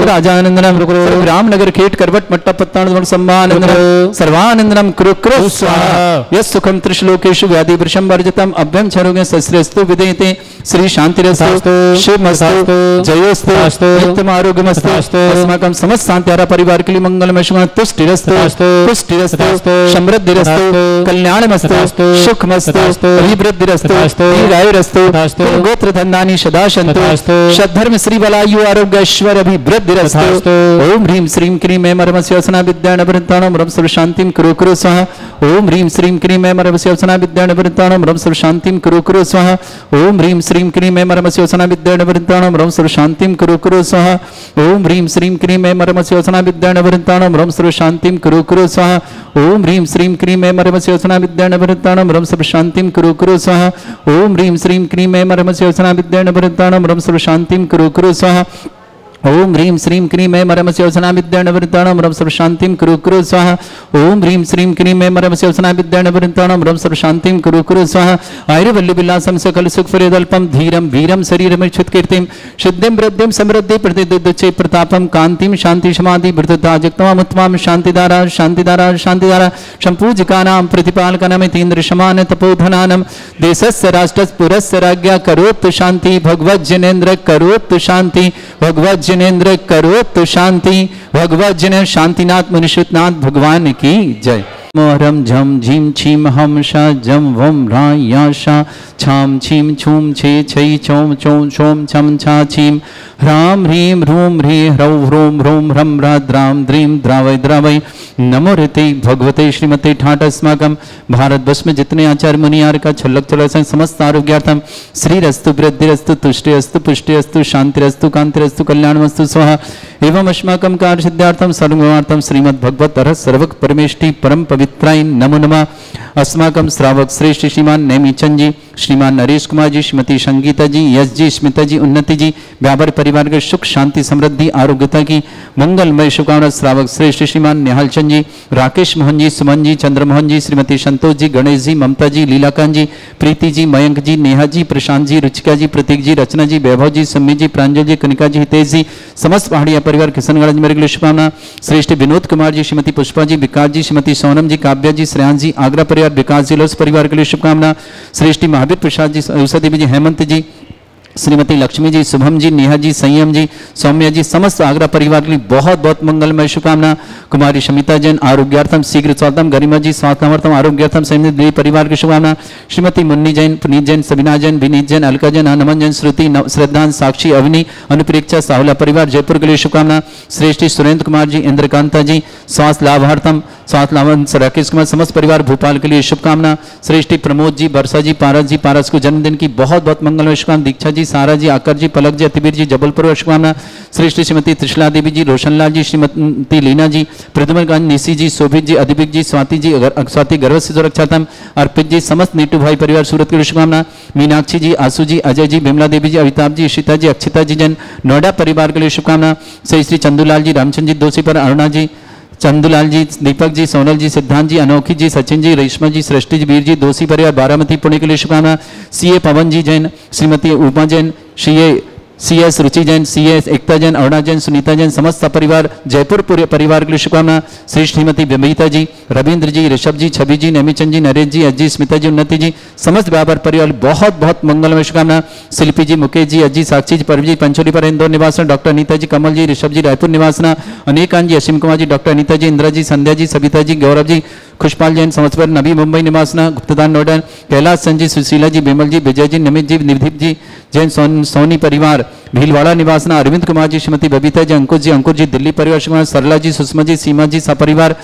राजानंदनम रामनगर खेट करवट मट्टा पत्तान सम्मानंद सर्वानंदनम कुरु कुरु स्वाहा। यस् सुखम त्रिश्लोकेषु व्याधि वृषम वर्जितम अभ्यम छरोगे सस्रेस्तु विदेते श्री शांतिरस्तु शिवमस्तु जयोस्तु नित्यम आरोग्यमस्तु। अस्माकं समस्त शांत्यारा परिवार के लिए मंगलमय शुभ तुष्टिरस्तु पुष्टिरस्तु समृद्धिरस्तु कल्याणमस्तु सुखमस्तु अभिवृद्धिरस्तु दीर्घायुरस्तु गोत्र धन्दानि सदा सन्तु शद्धर्म श्री बलायु आरोग्य ऐश्वर अभिवृद्धिरस्तु। ओम ह्रीं श्रीं क्रीं ऐं मरमस्योसना विद्यानवृत्तानं रम सर्व शांतिं कुरु कुरु स्वाहा। ओम ह्रीं श्रीं क्रीं ऐं मरमस्योसना विद्यानवृत्तानं रम सर्व शांतिं कुरु कुरु स्वाहा। ओम ह्रीं श्रीं क्रीं ऐं मरमस्योसना विद्यानवृत्तानं रम सर्व शांतिं कुरु कुरु स्वाहा। ओम ह्रीं श्रीं क्रीं ऐं मरमस्योसना विद्यानवृत्तानं रम सर्व शांतिं कुरु कुरु स्वाहा। ओम ह्रीं श्रीं क्रीं ऐं मरमस्योसना विद्यानवृत्तानं रम सर्व शांतिं कुरु कुरु स्वाहा। ओम ह्रीं श्रीं क्रीं ऐं मरमस्योसना विद्यानवृत्तानं रम सर्व शांतिं कुरु कुरु स्वाहा। ओम ह्रीं श्रीं क्रीं ऐं मरमस्योसना विद्यानवृत्तानं रम सर्व शांतिं कुरु कुरु स्वाहा। ओम ह्रीं श्रीं क्रीं ऐं मरमस्योसना विद्यानवृत्तानं रम सर्व शांतिं कुरु कुरु स्वाहा। आयुर्वल्लभिलासं सकल सुखफलदल्पं धीरं वीरं शरीरमिच्छुत कीर्तिं सिद्धिं वृद्धिं समृद्धि प्रतिदुच्चे प्रतापं कांतिं शांति समाधि वृद्धता जगतमामुत्तमां शांतिदारा शांतिदारा शांतिदारा संपूजिकानां प्रतिपालकानां तीन्द्र समान तपोधनानं देशस्य राष्ट्रस्य पुरस्य राज्ञा करोतु शांति भगवत जनेन्द्र करोतु शांति भगवत जनेन्द्र करोतु शांति भगवत जन शांतिनाथ मुनिषुतनाथ भगवान की जय। मोहरम झम झीम छीम हम शा जम वम रा या शा छाम छीम छूम छे छई चोम चोम छोम छम छा छीम ह्राम ह्रीं ह्रूम ह्री ह्रौ ह्रूम ह्रूम ह्रम रा द्राम द्रीम द्रावय द्रावय। नमो ऋते भगवते श्रीमते ठाट अस्माकं भारतवर्ष में जितने आचार्य मुनियार का छल्लक चल समस्त आरोग्यार्थम श्रीरस्तु वृद्धिरस्तु तुष्टिरस्तु पुष्टिरस्तु शांतिरस्तु कांतिरस्तु कल्याणमस्तु स्वाहा। एवं अस्माकं कार्य सिद्धार्थम सर्वगुणार्थम श्रीमद् भगवत अरहत सर्वक परमेष्टि परम पवित्राय नमो नमः। अस्माकं श्रावक श्रेष्ठ श्रीमान नेमीचंद जी, श्रीमान नरेश कुमार जी, श्रीमती संगीता जी, यश जी, स्मिता जी, उन्नति जी, व्यापार परिवार के सुख शांति समृद्धि आरोग्यता की मंगलमय शुभकामना। श्रावक श्रेष्ठ श्रीमान निहाल चंद जी, राकेश मोहन जी, सुमन जी, चंद्रमोहन जी, श्रीमती संतोष जी, गणेश जी, ममता जी, लीलाकांत जी, प्रीति जी, मयंक जी, नेहा जी, प्रशांत जी, रुचिका जी, प्रतीक जी, रचना जी, वैभव जी, सम्मी जी, प्रांजल जी, कनिका जी, हितेश जी, समस्त पहाड़िया परिवार किशनगढ़ मेरे के लिए शुभकामना। श्रेष्ठ विनोद कुमार जी, श्रीमती पुष्पा जी, विकास जी, श्रीमती सोनम जी, काव्या जी, श्रेयान जी, आगरा परिवार विकास ज्वेलर्स परिवार के लिए शुभकामना। श्रेष्ठ महावीर प्रसाद जी, उषा देवी जी, हेमंत जी, श्रीमती लक्ष्मी जी, शुभम जी, नेहा जी, संयम जी, सौम्या जी, समस्त आगरा परिवार के लिए बहुत बहुत मंगलमय शुभकामना। कुमारी शमिता जैन आरोग्यार्थम शीघ्र स्वास्थ्यम, गरिमा जी स्वास्थ्यमर्थम आरोग्यार्थम संयम परिवार की शुभकामना। श्रीमती मुन्नी जैन, पुनीत जैन, सबीना जैन, विनीत जैन, अलका जैन, हनुमान जैन, श्रुति, श्रद्धान, साक्षी, अवनी, अनुप्रेक्षा, साहुला परिवार जयपुर के लिए शुभकामना। श्रेष्ठ सुरेंद्र कुमार जी, इंद्रकांता जी, स्वास्थ्य लाभार्थम स्वास्थ्य लाभार्थम राकेश कुमार, समस्त परिवार भोपाल के लिए शुभकामना। श्रेष्ठ प्रमोद जी, वर्षा जी, पारस को जन्मदिन की बहुत बहुत मंगलमय शुभकामना। दीक्षा जी, सारा जी, आकर जी, पलक जी, अतिवीर जी, जबलपुर शुभकामना। श्रेष्ठ श्रीमती त्रिशला देवी जी, रोशनलाल जी, श्रीमती लीना जी, प्रद्युम्न निशी जी, शोभित जी, अधिबिक जी, स्वाति जी, स्वाति गर्भ से सुरक्षार्थम, अर्पित जी, समस्त नीटू भाई परिवार सूरत के लिए शुभकामना। मीनाक्षी जी, आशु जी, अजय जी, बिमला देवी जी, अमिताभ जी, इशिता जी, अक्षिता जी जैन, नोएडा परिवार के लिए शुभकामना। श्री चंदूलाल जी, रामचंद्र जी, दोषी पर अरुणा जी, चंदूलाल जी, दीपक जी, सोनल जी, सिद्धांत जी, अनोखी जी, सचिन जी, रेशमा जी, सृष्टि जी, वीर जी, दोषी परिवार बारामती पुणे के लिए शुभकामना। सीए पवन जी जैन, श्रीमती उमा जैन, सीए CS रुचि जैन, CS एकता जैन, अरुणा जैन, सुनीता जैन, समस्त परिवार जयपुर पूरे परिवार के लिए शुभकामना। श्री श्रीमती विमयिता जी, रविंद्र जी, ऋषभ जी, छवि जी, नेमीचंद जी, नरेश जी, अजी, स्मिता जी, उन्नति जी, समस्त व्यापार परिवार बहुत बहुत मंगलमय शुभकामना। शिल्पी जी, मुकेश जी, अजी, साक्षी जी, परवी जी, पंचोली पर इंदौर निवासना, डॉक्टर अनीता जी, कमल जी, ऋषभ जी, रायपुर निवासना, अनेकान जी, असीम कुमार जी, डॉक्टर अनीता जी, इंदिरा जी, संध्या जी, सविता जी, गौरव जी, खुशपाल जैन, समस्पर, नवी मुंबई निवासना, गुप्तदान नोएडा, कैलाश संजी, सुशीला जी, विमल जी, विजय जी, निमित जी, निधिप जी, जैन सोनी परिवार भीलवाड़ा निवासना, अरविंद कुमार जी, श्रीमती बबीता जी, अंकुर जी, दिल्ली परिवार शुभकामना, सरला जी, सुषमा जी, सीमा जी, सपरिवार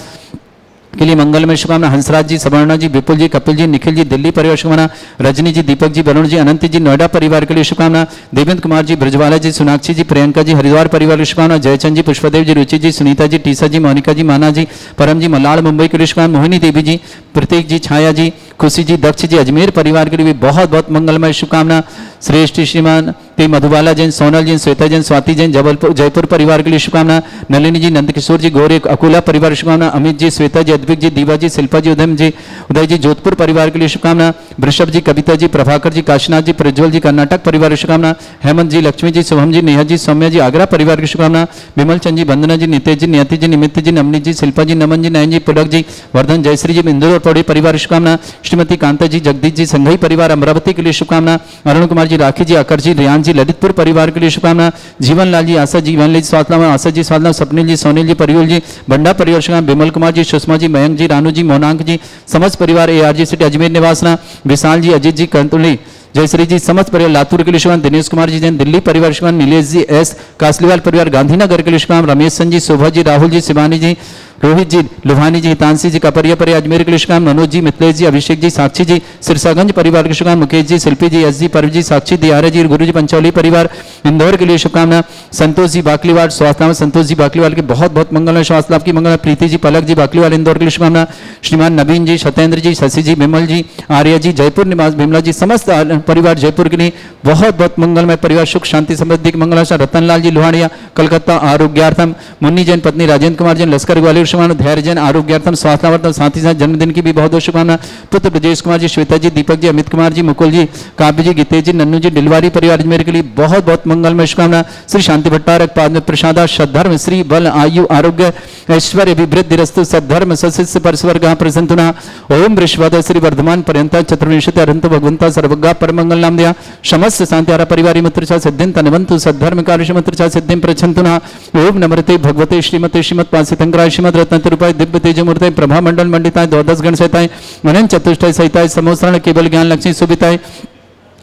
के लिए मंगलमय शुभकामना। हंसराज जी, सवर्णा जी, विपुल जी, कपिल जी, निखिल जी, दिल्ली परिवार शुभकामना। रजनी जी, दीपक जी, वरुण जी, अनंत जी, नोएडा परिवार के लिए शुभकामना। देवेंद्र कुमार जी, ब्रजवाला जी, सोनाक्षी जी, प्रियंका जी, हरिद्वार परिवार की शुभकामना। जयचंद जी, पुष्पदेव जी, रुचि जी, सुनीता जी, टीसा जी, मोनिका जी, माना जी, परम जी, मलाड़ मुंबई के लिए शुभकामना। मोहिनी देवी जी, प्रतीक जी, छाया जी, खुशी जी, दक्ष जी, अजमेर परिवार के लिए भी बहुत बहुत मंगलमय शुभकामना। श्रेष्ठ श्रीमान पी मधुबाला जैन, सोनल जैन, श्वेता जैन, स्वाति जैन, जयपुर परिवार के लिए शुभकामना। नलिनी जी, नंदकिशोर जी, गौरी अकोला परिवार शुभकामना। अमित जी, श्वेता जी, अद्विक जी, दीवा जी, शिल्पा जी, उदय जी, जोधपुर परिवार के लिए शुभकामना। वृषभ जी, कविता जी, प्रभाकर जी, काशीनाथ जी, प्रज्वल जी, कर्नाटक परिवार की शुभकामना। हेमंत जी, लक्ष्मी जी, शुभम जी, नेहा जी, सौम्या जी, आगरा परिवार की शुभकामना। विमल चंद जी, वंदना जी, नितेश जी, नियति जी, निमित जी, नवनीत जी, शिल्पा जी, नमन जी, नयन जी, पुलक जी, वर्धन, जयश्री जी, इंदौर और पौड़ी परिवार की शुभकामना। श्रीमती कांता जी, जगदीश जी, संघई परिवार अमरावती के लिए शुभकामना। अरुण कुमार जी, राखी जी, आकर जी, रियान जी, ललितपुर परिवार के लिए शुभकामना। जीवन लाल जी, आशा जी, जीवन लाल जी, स्वातनामा, आशा जी, स्वातनाम, स्वप्निल जी, सोनिल जी, परियोल जी, बंडा परिवार शुभकामना। विमल कुमार जी, सुषमा जी, मयंक जी, रानू जी, मोनांक जी, समस्त परिवार ARG सिटी अजमेर निवासना। विशाल जी, अजीत जी, कंतुली, जयश्री जी, समस्त परिवार लातूर के लिए शुभकामना। दिनेश कुमार जी जैन, दिल्ली परिवार शुभकामना। नीलेश जी S कासलीवाल परिवार गांधीनगर के लिए शुभकामना। रमेश सन जी, शोभा जी, राहुल जी, शिवानी जी, रोहित जी, लुभानी जी, हितांशी जी, कपरिया परिवार अजमेर के लिए शुभकामना। मनोज जी, मिथिलेश जी, अभिषेक जी, साक्षी जी, सिरसागंज परिवार के शुभकामना। मुकेश जी, शिल्पी जी, S जी, परव जी, साक्षी, दियारा जी, गुरु जी, पंचौली परिवार इंदौर के लिए शुभकामना। संतोष जी, बाकलीवाल, स्वास्थ्य संतोष जी, बाकलीवाल के बहुत बहुत मंगल, स्वास्थ्य लाभ की मंगल। प्रीति जी, पलक जी, बाकलीवाल इंदौर के लिए शुभकामना। श्रीमान नवीन जी, सत्येंद्र जी, शशि जी, विमल जी, आर्य जी, जयपुर निवास, विमला जी, समस्त परिवार जयपुर के लिए बहुत बहुत मंगलमय परिवार, सुख शांति समृद्धि की मंगल आशा। रतनलाल जी, लोहानिया, कलकत्ता आरोग्यार्थम। मुन्नी जैन, पत्नी राजेंद्र कुमार जैन, लश्कर ग्वालियर शुभकामना। धैर्य जैन, आरोग्यार्थम, स्वास्थ्यार्थम, साथ ही साथ जन्मदिन की भी बहुत बहुत शुभकामना। पुत्र ब्रजेश कुमार जी, श्वेता जी, दीपक जी, अमित कुमार जी, मुकुल जी, काव्य जी, गीतेश जी, नन्नू जी, डिलवारी परिवार अजमेर के लिए बहुत बहुत मंगलमय शुभकामना। श्री शांति भट्टारक पाद प्रसादा, सद्धर्म, श्री बल, आयु, आरोग्य, ऐश्वर्य, विवृद्धि रस्तु, सद्धर्म, सशिष्य परस्वर प्रसन्ना। ओम वृषभद श्री वर्धमान पर्यंत चतुर्विंशति अरंत भगवंता सर्वगा परमंगल नाम दिया। समस्त शांतिहारा परिवार मित्रचा सिद्धिं तनवंतु सद्धर्म कार्य मित्रचा सिद्धिं प्रच्छन्तुना। ओम नमृते भगवते श्रीमते श्रीमत्पासितंकराय श्रीमद रत्नतिरूपाय दिव्य तेजमूर्ते प्रभा मंडल मंडिताय द्वादश गण सहिताय अनंत चतुष्टय सहिताय समोसरण केवल ज्ञान लक्ष्मी सुविताय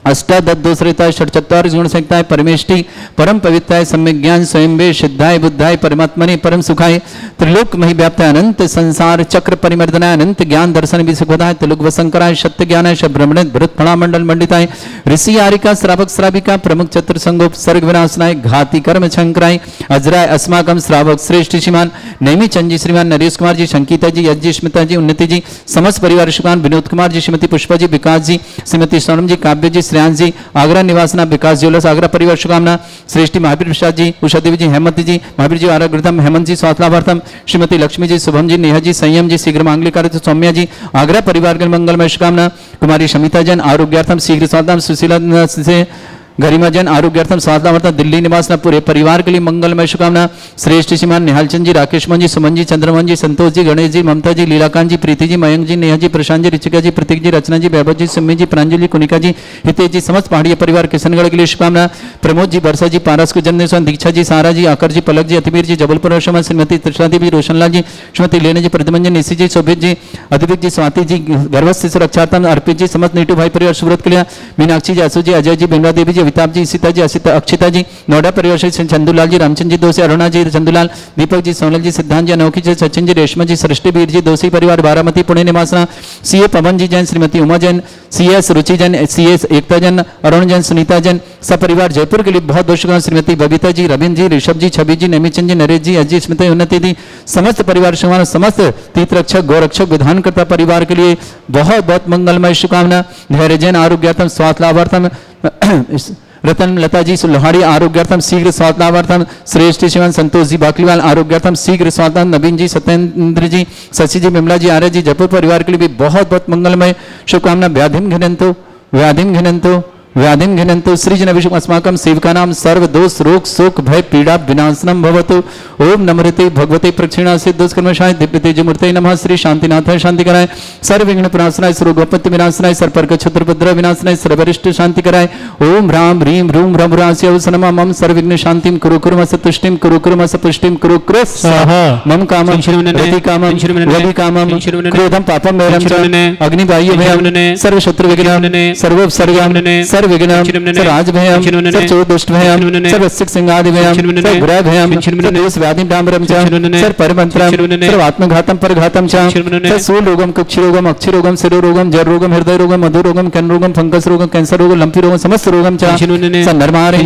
अष्टादश दोषरिताय षट्चत्वार गुण संहिताय परमेष्टि परम पवित्राय सम्यक ज्ञान स्वयं वे सिद्धाय बुद्धाय परमात्मने परम सुखाय त्रिलोक मही व्याप्ताय अनंत संसार चक्र परिमर्दनाय अनंत ज्ञान दर्शन विसुखदाय त्रिलोक वसंकराय सत्य ज्ञानाय ब्रह्मणे भरत फणा मंडल मंडिताय ऋषि आरिका श्रावक श्राविका प्रमुख चतुर संगोप सर्ग विनाशनाय घाती कर्म शंकराय अजराय अस्माकम श्रावक श्रेष्ठ श्रीमान नैमी चंद जी श्रीमान नरेश कुमार जी शंकिता जी यज जी स्मिता जी उन्नति जी समस्त परिवार श्रीमान विनोद कुमार जी श्रीमती पुष्पा जी विकास जी श्रीमती सोनम जी काव्य जी श्रेयांश जी आगरा निवासना विकास ज्वेलर्स आगरा परिवार शुभकामना श्रेष्ठी महावीर प्रसाद जी उषा देवी जी हेमंत जी महावीर जी आराग्रतम हेमंत जी स्वास्थ्यलाभार्थम श्रीमती लक्ष्मी जी शुभम जी नेहा जी संयम जी शीघ्र मांगलिक कार्य सौम्या जी आगरा परिवार के मंगलमय शुभकामना कुमारी शमिता जैन आरोग्यार्थम शीघ्र स्वास्थ्य सुशीला से गरिमा जैन आरोग्यार्थम स्वास्थ्यलाभार्थम दिल्ली निवासना पूरे परिवार के लिए मंगलमय शुभकामना श्रेष्ठ श्रीमान निहालचंद जी राकेश मन जी सुमन जी चंद्रमन जी संतोष जी गणेश जी ममता जी लीलाकांत जी प्रीति जी मयंक जी नेहा जी प्रशांत जी ऋचिका जी प्रतीक जी रचना जी वैभव जी सिम्मी जी प्रांजलि कुनिका जी हितेश जी समस्त पहाड़िया परिवार किशनगढ़ के लिए शुभकामना प्रमोद जी वर्षा जी पारस को जन्म दीक्षा जी सारा जी आकर जी पलक जी अतिवीर जी जबलपुर श्रीमती त्रिषा देवी रोशनलाल जी श्रीमती लेना जी प्रतिमन जी निशी जी शोभित जी अधिविक जी स्वाति जी गर्भस्थ सुरक्षार्थम अर्पित जी समस्त नीटू भाई परिवार सुब्रत के लिए मीनाक्षी जी असु जी अजय जी बिमला देवी जी अमिताभ जी सीता जी अक्षिता जी नोएडा परिवार से चंदूलाल जी रामचंद जी दोषी अरुणा जी चंदूलाल दीपक जी सोनल जी सिद्धांत जी अनोखी जी सचिन जी रेशमा जी सृष्टि वीर जी दोषी परिवार बारामती पुणे निवासना सीए पवन जी जैन श्रीमती उमा जैन सीएस रुचि जैन सीएस एकता जैन अरुण जैन सुनीता जैन सब परिवार जयपुर के लिए बहुत बहुत शुभकामनाएं श्रीमती बबीता जी रविंद्र जी ऋषभ जी छवि जी नमीचंद जी नरेश जी अजय स्मिता उन्नति दी समस्त परिवार शुभकामना समस्त तीर्थ रक्षक गौरक्षक विधानकर्ता परिवार के लिए बहुत बहुत मंगलमय शुभकामना धैर्य जैन आरोग्यार्थम स्वास्थ्य लाभार्थम रतन लता जी लोहाड़ी आरोग्यार्थम शीघ्र स्वास्थ्यलाभार्थम श्रेष्ठ शिवन संतोष जी बाकलीवाल आरोग्यार्थम शीघ्र स्वास्थ्य नवीन जी सत्येंद्र जी शशि जी विमला जी आर्य जी जयपुर परिवार के लिए भी बहुत बहुत मंगलमय शुभकामना व्याधिम घिनंतो व्याधिं घ्नन्तु सृजनविषुम् अस्माकं सेवकानां सर्वदोष रोग शोक भय पीड़ा विनाशनम भवतु। ओम नमृते भगवते प्रक्षिणासे दुष्कर्मशाय दिव्य तेजमूर्ते नमः। श्री शांतिनाथाय शांति कराय, सर्व विघ्न प्रणाशनाय, सर्वोपत्ति विनाशनाय, सर्पर्क क्षत्रपद्र विनाशनाय, सर्वरिष्ट शांति कराय। ओम राम ह्रीं रूम रमरास्य अवसनमा मम सर्वविघ्न शांतिं कुरु कुर्मस तुष्टिं कुरु कुर्मस पुष्टिं कुरु कुरु स्वाहा। मम कामं रति कामं वदि कामं क्रोधं पापं वैरं च अग्निबाह्य भयं सर्व शत्रु विघ्नं सर्वोपसर्गं सर्वविघ्नं सर्वराज भयं सर्वचोदुष्ट भयं सर्वसिक सिंहादि भयं सर्वग्रह भयं सर्वदोष व्याधि डाम्बरं च सर्वपरमंत्रं सर्वात्मघातं परघातं च सर्वसूल रोगं कुक्षि रोगं अक्षि रोगं शिरो रोगं जर रोगं हृदय रोगं मधु रोगं कैन रोगं फंगस रोगं कैंसर रोगं लंपी रोगं समस्त रोगं च संधर्मारे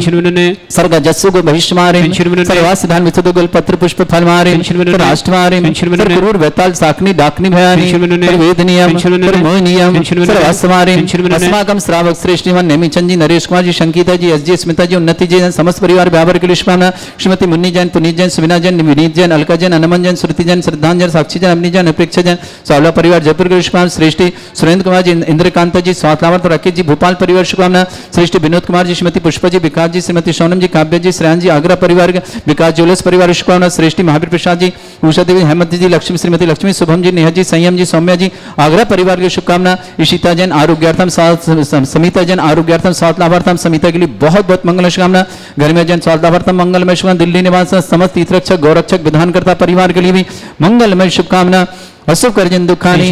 सर्गजस्सु गो भविष्यमारे सर्वासिधान विचुदो गल पत्र पुष्प फलमारे राष्ट्रमारे सर्वक्रूर वेताल साकनी डाकनी भयानि सर्ववेदनीयं सर्वमोहनीयं सर्वास्मारे अस्माकं श्रावक श्रेष्ठ नेमी चंद जी, नरेश कुमार जी, संगीता जी, एस जी, स्मिता जी, उन्नति जी, समस्त परिवार व्यापार के लिए शुभकामना। श्रीमती मुन्नी जैन, पुनीत जैन, सुविना जैन, विनीत जैन, अलका जैन, अनमन जैन, श्रुति जैन, श्रद्धांजन, साक्षी जैन, अमनी जैन, अपेक्षा जैन, सावला परिवार जयपुर के लिए शुभकामना। श्रेष्ठी सुरेंद्र कुमार जी, इंद्रकांता जी, स्वातलावर राकेश जी, भोपाल परिवार शुभकामना। श्रेष्ठी विनोद कुमार जी, श्रीमती पुष्पा जी, विकास जी, श्रीमती सोनम जी, काव्य जी, श्रेयान जी, आगरा परिवार विकास ज्वेलर्स परिवार शुभकामना। श्रेष्ठी महावीर प्रसाद जी, उषा देवी, हेमंत जी, लक्ष्मी, श्रीमती लक्ष्मी, शुभम जी, नेहा जी, संयम जी, सौम्या जी, आगरा परिवार की शुभकामना। ईशिता जैन आरोग्यार्थम, समिता जैन आरोग्यार्थम, स्वास्थ्य लाभार्थम, समिता के लिए बहुत बहुत मंगल शुभकामना। घर में जन स्वास्थ्य लाभार्थम मंगलमय शुभकामना। दिल्ली निवास समस्त तीर्थरक्षक गौरक्षक विधानकर्ता परिवार के लिए भी मंगलमय शुभकामना। अशुभ कर्जन दुखानी,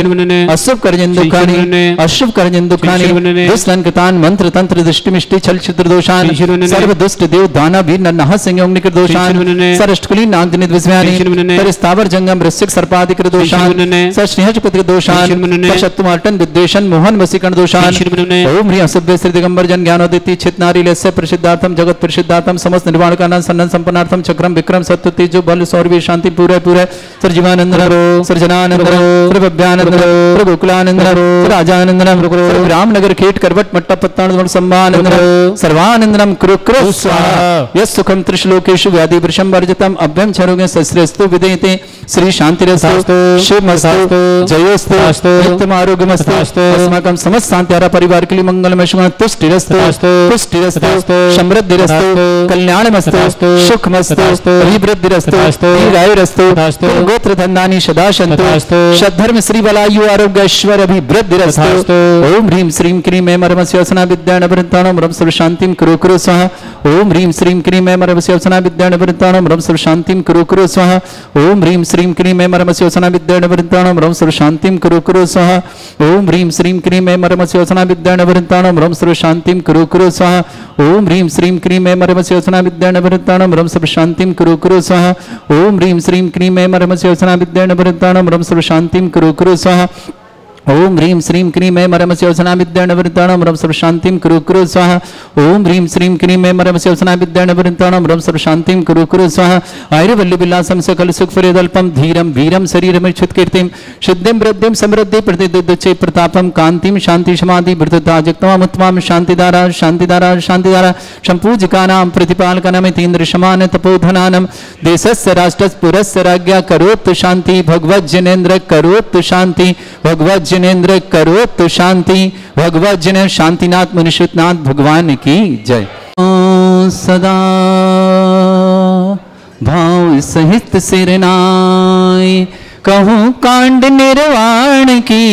अशुभ कर्जन दुखानी, अशुभ कर्जन दुखानी, दुष्टन कृतान मंत्र तंत्र दृष्टि मिष्टि छल छिद्र दोषान, सर्व दुष्ट देव दाना वीर नन्हा संयोग निकर दोषान, सरष्टकुली नाग जनित विस्मयानि, तर स्थावर जंगम वृश्चिक सर्पादिक दोषान, सर स्नेहज पुत्र दोषान, शत्रुमार्टन विद्वेषण मोहन वसीकरण दोषान। ओम ह्रीं असुभ्य श्री दिगंबर जन ज्ञानोदिति चितनारी लस्य प्रसिद्धार्थम जगत प्रसिद्धार्थम समस्त निर्वाण कारणं सन्नन संपन्नार्थम चक्रम विक्रम सत्य तेजो बल सौर्य शांति पूरे पूरे सर जीवानंद सृजनानंद गोकुलानंद राजानंदनम रामनगर खेट करवट मट्टा पत्तान सम्मानंदनम सर्वानंदनम कुरु कुरु स्वाहा। यस् सुखम त्रिश्लोकेषु व्याधि वृषम वर्जितम अभ्यम छरोगे सस्रेस्तु विदेते श्री शांतिरस्तु शिवमस्तु जयोस्तु नित्यम आरोग्यमस्तु। अस्माकं समस्त शांतिहारा परिवार के लिए मंगलमय शुभ तुष्टिरस्तु पुष्टिरस्तु समृद्धिरस्तु कल्याणमस्तु सुखमस्तु अभिवृद्धिरस्तु दीर्घायुरस्तु गोत्र धन्यानि सदा सन्तु शद्धर्म श्री बलायु आरोग्य ऐश्वर्य अभिवृद्धिरस्तु। ओम ह्रीं श्रीं क्रीं ऐं मरमस्योसना विद्याणवृत्ताणं रम सर्व शांतिं कुरु कुरु स्वाहा। ओम ह्रीं श्रीं क्रीं ऐं मरमस्योसना विद्याणवृत्ताणं रम सर्व शांतिं कुरु कुरु स्वाहा। ओम ह्रीं श्रीं क्रीं ऐं मरमस्योसना विद्याणवृत्ताणं रम सर्व शांतिं कुरु कुरु स्वाहा। ओम ह्रीं श्रीं क्रीं ऐं मरमस्योसना विद्याणवृत्ताणं रम सर्व शांतिं कुरु कुरु स्वाहा। ओम ह्रीं श्रीं क्रीं ऐं मरमस्योसना विद्याणवृत्ताणं रम सर्व शांतिं कुरु कुरु स्वाहा। ओम ह्रीं श्रीं क्रीं ऐं मरमस्योसना विद्याणवृत्ताणं रम सर्व शांतिं कुरु कुरु स्वाहा। ओम ह्रीं श्रीं क्रीं ऐं मरमस्योसना विद्याणवृत्ताणं रम सर्व शांतिं कुरु कुरु स्वाहा। ओम ह्रीं श्रीं क्रीं ऐं मरमस्योसना विद्याणवृत्ताणं रम सर्व शांतिं कुरु कुरु स्वाहा। आयुर्वल्ली विलासं सकल सुख फरेदल्पं धीरं वीरं शरीरमिच्छुत कीर्तिं सिद्धिं वृद्धिं समृद्धि प्रतिदुच्चे प्रतापं कांतिं शांति समाधि वृद्धता जगतमामुत्तमां शांतिदारा शांतिदारा शांतिदारा संपूजिकानां प्रतिपालकानां तीन्द्र समान तपोधनानं देशस्य राष्ट्रस्य पुरस्य राज्ञा करोतु शांति भगवत जनेन्द्र करोतु शांति भगवत जनेन्द्र करोतु शांति भगवत जन शांतिनाथ मुनिषुतनाथ भगवान की जय। सदा भाव सहित सिरनाय कहूँ कांड निर्वाण की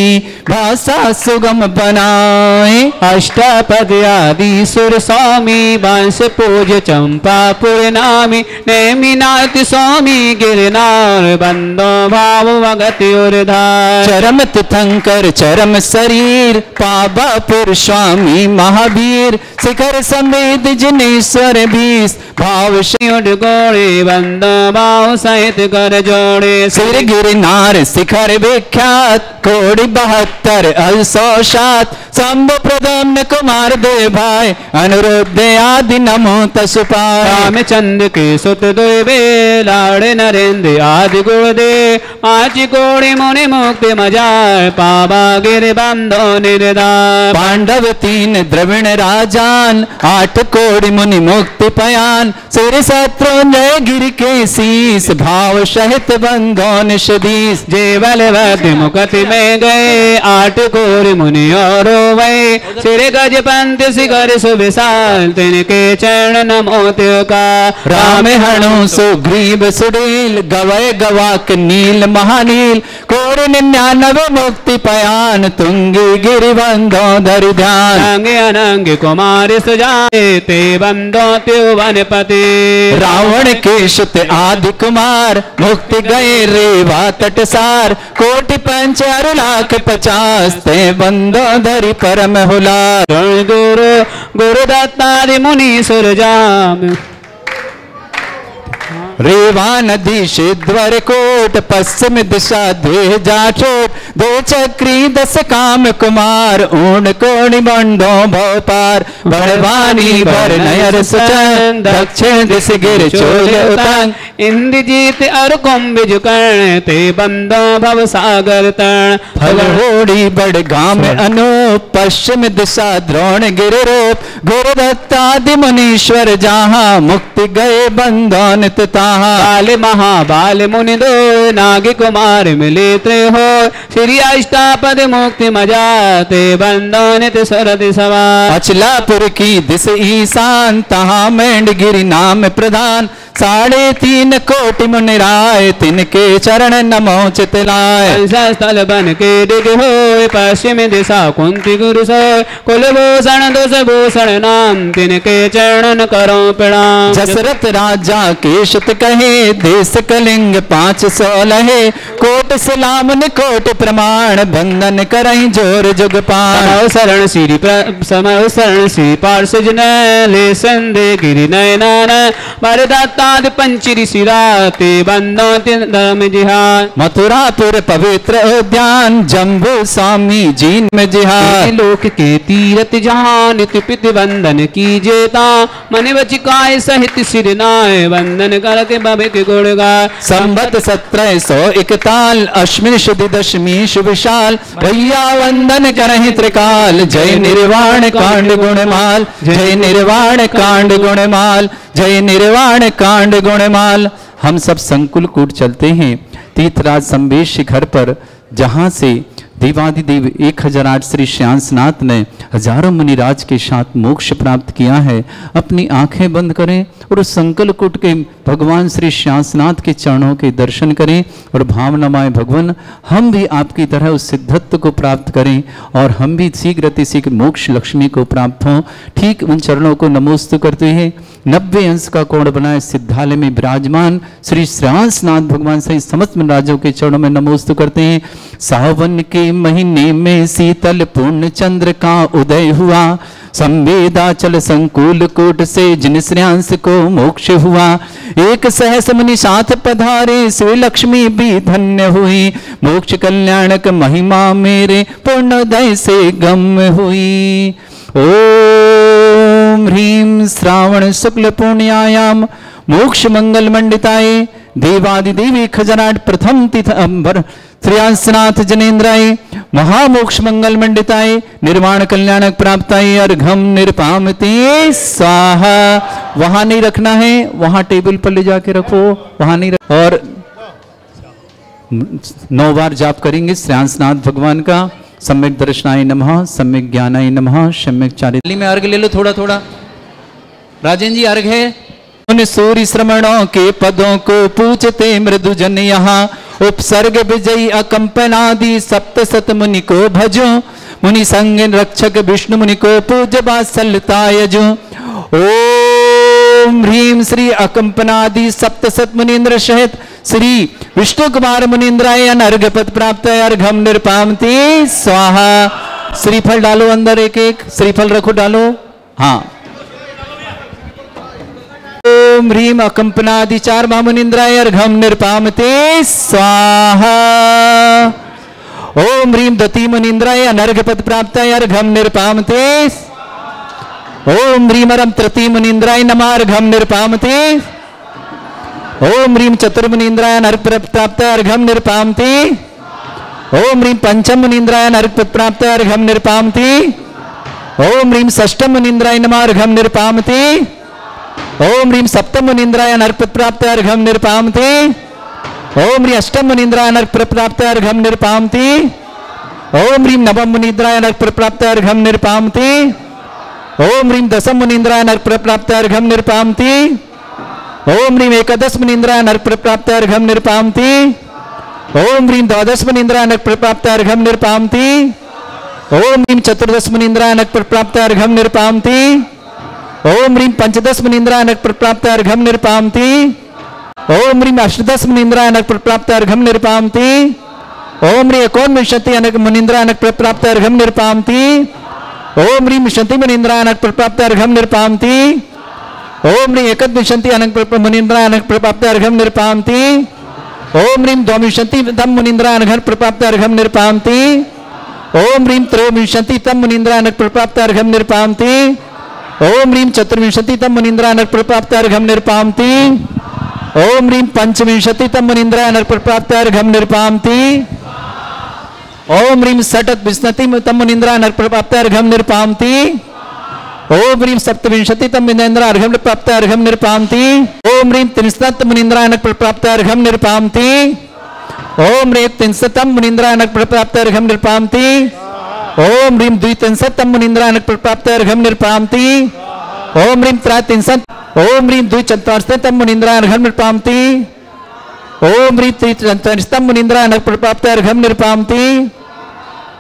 भाषा सुगम बनाए। अष्टपद आदि सुर स्वामी वंश पूज चंपापुर नामी नेमिनाथ स्वामी गिरनार बंदो भाव भगति उर्धार। चरम तीर्थंकर चरम शरीर पावापुर स्वामी महावीर शिखर समेत जिनेश्वर भीष भाव शिव गोड़े बंदो भाव सहित कर जोड़े। सिर गिरनार शिखर विख्यात कोड़ी 72 अलसौशात शंभु प्रदम्न कुमार दे भाई अनुरुद्ध आदि नमो तसुपाय। रामचंद्र के सुत दुर्वे लाड़े नरेंद्र आदि गुरुदे आज गोड़ी मुनि मुक्ति मजाय पावा गिर बंधो निर्दाय। पांडव 3 द्रविण राजान 8 कोड़ी मुनि मुक्ति पयान सिर शत्रुंजय गिर के शीस भाव सहित बंधो निषदी। 30 जेवल भक्ति मुक्ति में गए 8 कोरि मुनि और वै सिर गज पंत शिखर सुविशाल तिनके चरण नमो का राम हणु सुग्रीव सुडील गवय गवाक नील महानील कोरि 99 मुक्ति पयान तुंगी गिरि बंधो धरि ध्यान अंगे अनंग कुमार सुजाए ते बंदो त्युवनपति रावण केशत आदि कुमार मुक्ति गए रेवा तटसार कोटि पंच 8,50,000 ते बंदो धरि परम हुलार गुरु गुरुदत्तादि मुनि सुरजाम रेवा नदी शिद्वर कोट पश्चिम दिशा द्वे जाठोट 2 चक्री 10 काम कुमार ऊण कोणि बंडो भवपार बड़वानी बर नयर सुचन दक्षिण दिश गिर चोल उतंग इंद्रजीत अर कुंभिज कर्ण ते बंदो भव सागर तण फलहोड़ी बड़ गाम अनूप पश्चिम दिशा द्रोण गिर रूप गुरुदत्तादि मुनीश्वर जहाँ मुक्ति गए बंधो नित बाल महाबाल मुनि दो नागी कुमार मिले हो श्री अष्टापद मुक्ति मजाते बंदो नित सरदि सवार अचलापुर की दिस ईशान तहाँ मेंढगिरि नाम प्रधान 3.5 कोटि मुनि राय तिनके चरण नमो चितलाय स्थल बन के डिग हो पश्चिम दिशा कुंती गुरु सो कुलभूषण दोष भूषण नाम तिनके चरण करो प्रणाम जसरथ राजा केशत कहे देश कलिंग 500 लहे कोट सलाम कोट प्रमाण बंधन करहि जोर जुग पान शरण श्री पार्षद ले संदे गिरि नयनान भरदत्तादि पंचरी सिराते बंदो धर्म जिहान मथुरापुर पवित्र उद्यान जम्बू स्वामी जीन में जिहान लोक के तीरथ जहां नित पित बंधन की जेता मन वचिकाय सहित सिर नाय बंधन करके बबे के गुण गाय संबत 1741 अश्विन शुद्ध दशमी शुभशाल भैया वंदन करहि त्रिकाल जय निर्वाण कांड गुणमाल जय निर्वाण कांड गुणमाल जय निर्वाण कांड गुणमाल। हम सब संकुल कूट चलते हैं तीर्थराज संवेश शिखर पर जहाँ से देवादिदेव 1008 श्री श्यामनाथ ने हजारों मुनिराज के साथ मोक्ष प्राप्त किया है। अपनी आंखें बंद करें और उस संकल कूट के भगवान श्री श्यामनाथ के चरणों के दर्शन करें और भावनामय भगवान हम भी आपकी तरह उस सिद्धत्व को प्राप्त करें और हम भी शीघ्र अतिशीघ्र मोक्ष लक्ष्मी को प्राप्त हों। ठीक उन चरणों को नमोस्तु करते हैं 90 अंश का कोण बनाए सिद्धालय में विराजमान श्री श्यामनाथ भगवान सहित समस्त मुनिराजों के चरणों में नमोस्तु करते हैं। सावन के महीने में शीतल पूर्ण चंद्र का उदय हुआ संवेदाचल संकुल कोट से जिन श्रेयांश को मोक्ष हुआ एक सहस मुनि साथ पधारे श्री लक्ष्मी भी धन्य हुई मोक्ष कल्याणक महिमा मेरे पूर्णोदय से गम्य हुई। ओम ह्रीं श्रावण शुक्ल पुण्यायाम मोक्ष मंगल मंडिताय देवादिदेव 1008 प्रथम तिथ अंबर श्रेयांसनाथ जनेन्द्राय महामोक्ष मंगल मंडिताय निर्वाण कल्याणक प्राप्ताय अर्घम निरपामते स्वाहा। वहां नहीं रखना है, वहां टेबल पर ले जाके रखो, वहां नहीं रख। और 9 बार जाप करेंगे श्रेयांसनाथ भगवान का। सम्यक दर्शनाय नमः, सम्यक ज्ञानाय नमः, सम्यक चारित्री में अर्घ ले लो थोड़ा थोड़ा। राजेंद्र जी अर्घ है। उन सूर्य श्रमणों के पदों को पूछते मृदु जन यहाँ उपसर्ग विजयी अकंपनादि सप्तशत मुनि को भजो मुनि संग रक्षक विष्णु मुनि को पूज बासलतायजो। ओम ह्रीं श्री अकंपनादि सप्तशत मुनीन्द्र सहित श्री विष्णु कुमार मुनीन्द्राय अनर्घ पद प्राप्त अर्घम निरपामति स्वाहा। श्रीफल डालो अंदर एक एक श्रीफल रखो डालो। हाँ ओम ह्रीं अकंपनादि 4 महामुनीन्द्राय अर्घम निरपामते स्वाहा। ओम ह्रीं दति मुनीन्द्राय अनर्घ पद प्राप्ताय अर्घम निरपामते। ओम ह्रीं अरम तृतीय मुनीन्द्राय नमः अर्घम निरपामते। ओम ह्रीं चतुर्मुनीन्द्राय अनर्घ पद प्राप्ताय अर्घम निरपामते। ओम ह्रीं पंचम मुनीन्द्राय अनर्घ पद प्राप्ताय अर्घम निरपामते। ओम ह्रीं षष्ठम मुनीन्द्राय नमः अर्घम निरपामते। ओम ह्रीं सप्तम मुनीन्द्राय अनर्घ पद प्राप्ताय अर्घम निरपामते। ओम ह्रीं अष्टम मुनीन्द्राय प्रप्राप्त अर्घम निर्पामति ओम ह्रीं नवम मुनीन्द्राय प्रप्राप्त अर्घम निर्पामति ओम ह्रीं दशम मुनीन्द्राय प्रप्राप्त अर्घम निर्पामति ओम ह्रीं एकादश मुनीन्द्राय प्रप्राप्त अर्घम निर्पामति ओम ह्रीं द्वादश मुनीन्द्राय प्रप्राप्त अर्घम निर्पामति ओम ह्रीं चतुर्दश मुनीन्द्राय प्रप्राप्त अर्घम निर्पामति ओम ह्रीं पंचदश मुनीन्द्राय प्रप्राप्त अर्घम निर्पामति ओम ह्रीं अष्टदश मुनीन्द्राय प्रप्राप्त अर्घम निर्पामति ओम ह्रीं एकोनविंशति मुनीन्द्राय प्रप्राप्त अर्घम निर्पामति ओम ह्रीं विंशति मुनीन्द्राय प्रप्राप्त अर्घम निर्पामति ओम ह्रीं एकविंशति मुनीन्द्राय प्रप्राप्त अर्घम निर्पामति ओम ह्रीं द्वाविंशति तम मुनीन्द्राय प्रप्राप्त अर्घम निर्पामति ओम ह्रीं त्रयोविंशति तम मुनीन्द्राय प्रप्राप्त अर्घम निर्पामति ओम ह्रीं चतुर्विंशति तम मुनीन्द्राय प्रप्राप्त अर्घम निर्पामति ओम ह्रीं पंचविंशति तम मुनीन्द्राय प्रप्राप्त अर्घम निर्पामति ओम ह्रीं षट्विंशति तम मुनीन्द्राय प्रप्राप्त अर्घम निर्पामति ओम ह्रीं सप्तविंशति तम मुनीन्द्राय अर्घम प्रप्राप्त अर्घम निर्पामति ओम ह्रीं त्रिंशत् मुनीन्द्राय प्रप्राप्त अर्घम निर्पामति ओम ह्रीं त्रिंशतम मुनीन्द्राय प्रप्राप्त अर्घम निर्पामति ओम ह्रीं द्वित्रिंशतम मुनीन्द्राय प्रप्राप्त अर्घम निर्पामति ओम ह्रीं त्रयत्रिंशत् ओम ह्रीं द्विचत्वारिंशतम मुनीन्द्राय अर्घम निर्पामति ओम ह्रीं त्रिचत्वारिंशतम मुनीन्द्राय प्रप्राप्त अर्घम निर्पामति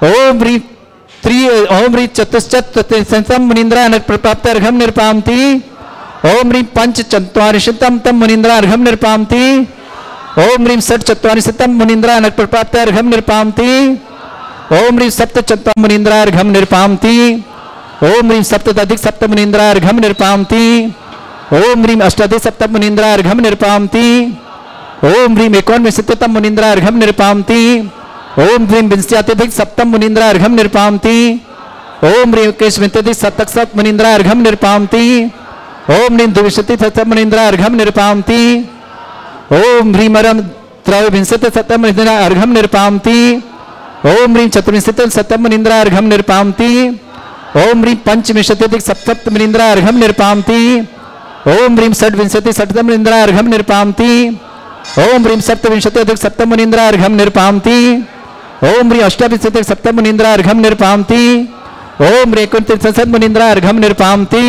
ओम ह्रीं चतुश्चत्वारिंशतम मुनीन्द्राय प्रप्राप्त अर्घम निर्पामति ओम ह्रीं पंचचत्वारिंशतम तम मुनीन्द्राय अर्घम निर्पामति ओम ह्रीं षट्चत्वारिंशतम मुनीन्द्राय प्रप्राप्त अर्घम निर्पामति ओम ह्रीं सप्तचत्वारिंशतम मुनीन्द्राय अर्घम निर्पामति ओम ह्रीं सप्तदधिक सप्त मुनीन्द्राय अर्घम निर्पामति ओम ह्रीं अष्टाधिक सप्त मुनीन्द्राय अर्घम निर्पामति ओम ह्रीं एकोनविंशतितम मुनीन्द्राय अर्घम निर्पामति ओम ह्रीं विंशत्यधिक सप्तम मुनीन्द्राय अर्घम निर्पामति ओम ह्रीं एकविंशत्यधिक सप्त मुनीन्द्राय अर्घम निर्पामति ओम ह्रीं द्विविंशति सप्त मुनीन्द्राय अर्घम निर्पामति ओम ह्रीं त्रयोविंशति सप्त मुनीन्द्राय अर्घम निर्पामति ओम ह्रीं चतुर्विंशति सप्त मुनीन्द्राय अर्घम निर्पामति ओम ह्रीं पंचविंशत्यधिक सप्त मुनीन्द्राय अर्घम निर्पामति ओम ह्रीं षड्विंशति सप्त मुनीन्द्राय अर्घम निर्पामति ओम ह्रीं सप्तविंशत्यधिक सप्त मुनीन्द्राय अर्घम निर्पामति ओम ह्रीं अष्टाविंशत्यधिक सप्त मुनीन्द्राय अर्घम निर्पामति ओम ह्रीं एकोनत्रिंशत् मुनीन्द्राय अर्घम निर्पामति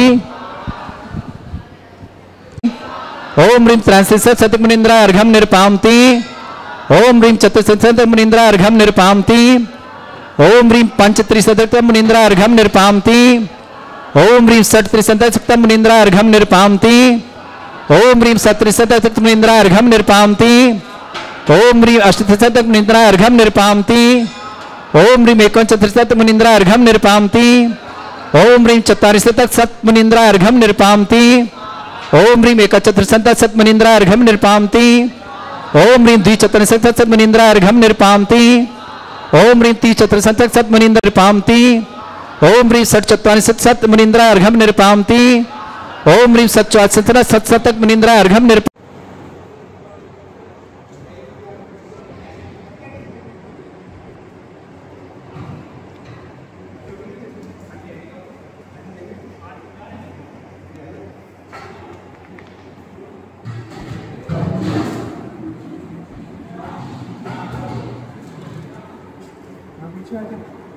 ओम ह्रीं त्रयस्त्रिंशत् मुनीन्द्राय अर्घम निर्पामति ओम ह्रीं चतुस्त्रिंशत् मुनीन्द्राय अर्घम निर्पामति ओम ह्रीं पंचत्रिंशत् मुनीन्द्राय अर्घम निर्पामति ओम ह्रीं षट्त्रिंशत् मुनीन्द्राय अर्घम निर्पामति ओम ह्रीं सत्त्रिंशत् मुनीन्द्राय अर्घम निर्पामति ओम ह्रीं अष्टत्रिंशत् मुनीन्द्राय अर्घम निर्पामति ओम ह्रीं एकोनचत्रिंशत् मुनीन्द्राय अर्घम निर्पामति ओम ह्रीं चत्वारिंशत् मुनीन्द्राय अर्घम निर्पामति ओम ह्रीं एकचत्रिंशत् मुनीन्द्राय अर्घम निर्पामति ओम ह्रीं द्विचत्वारिंशत् मुनीन्द्राय अर्घम निर्पामति ओम ह्रीं त्रिचत्वारिंशत् मुनीन्द्राय निर्पामति ओम ह्रीं षट्चत्वारिंशत् मुनीन्द्राय अर्घम निर्पामति ओम ह्रीं सप्तचत्वारिंशत् मुनीन्द्राय अर्घम निर्पामति पीछे आ जाओ।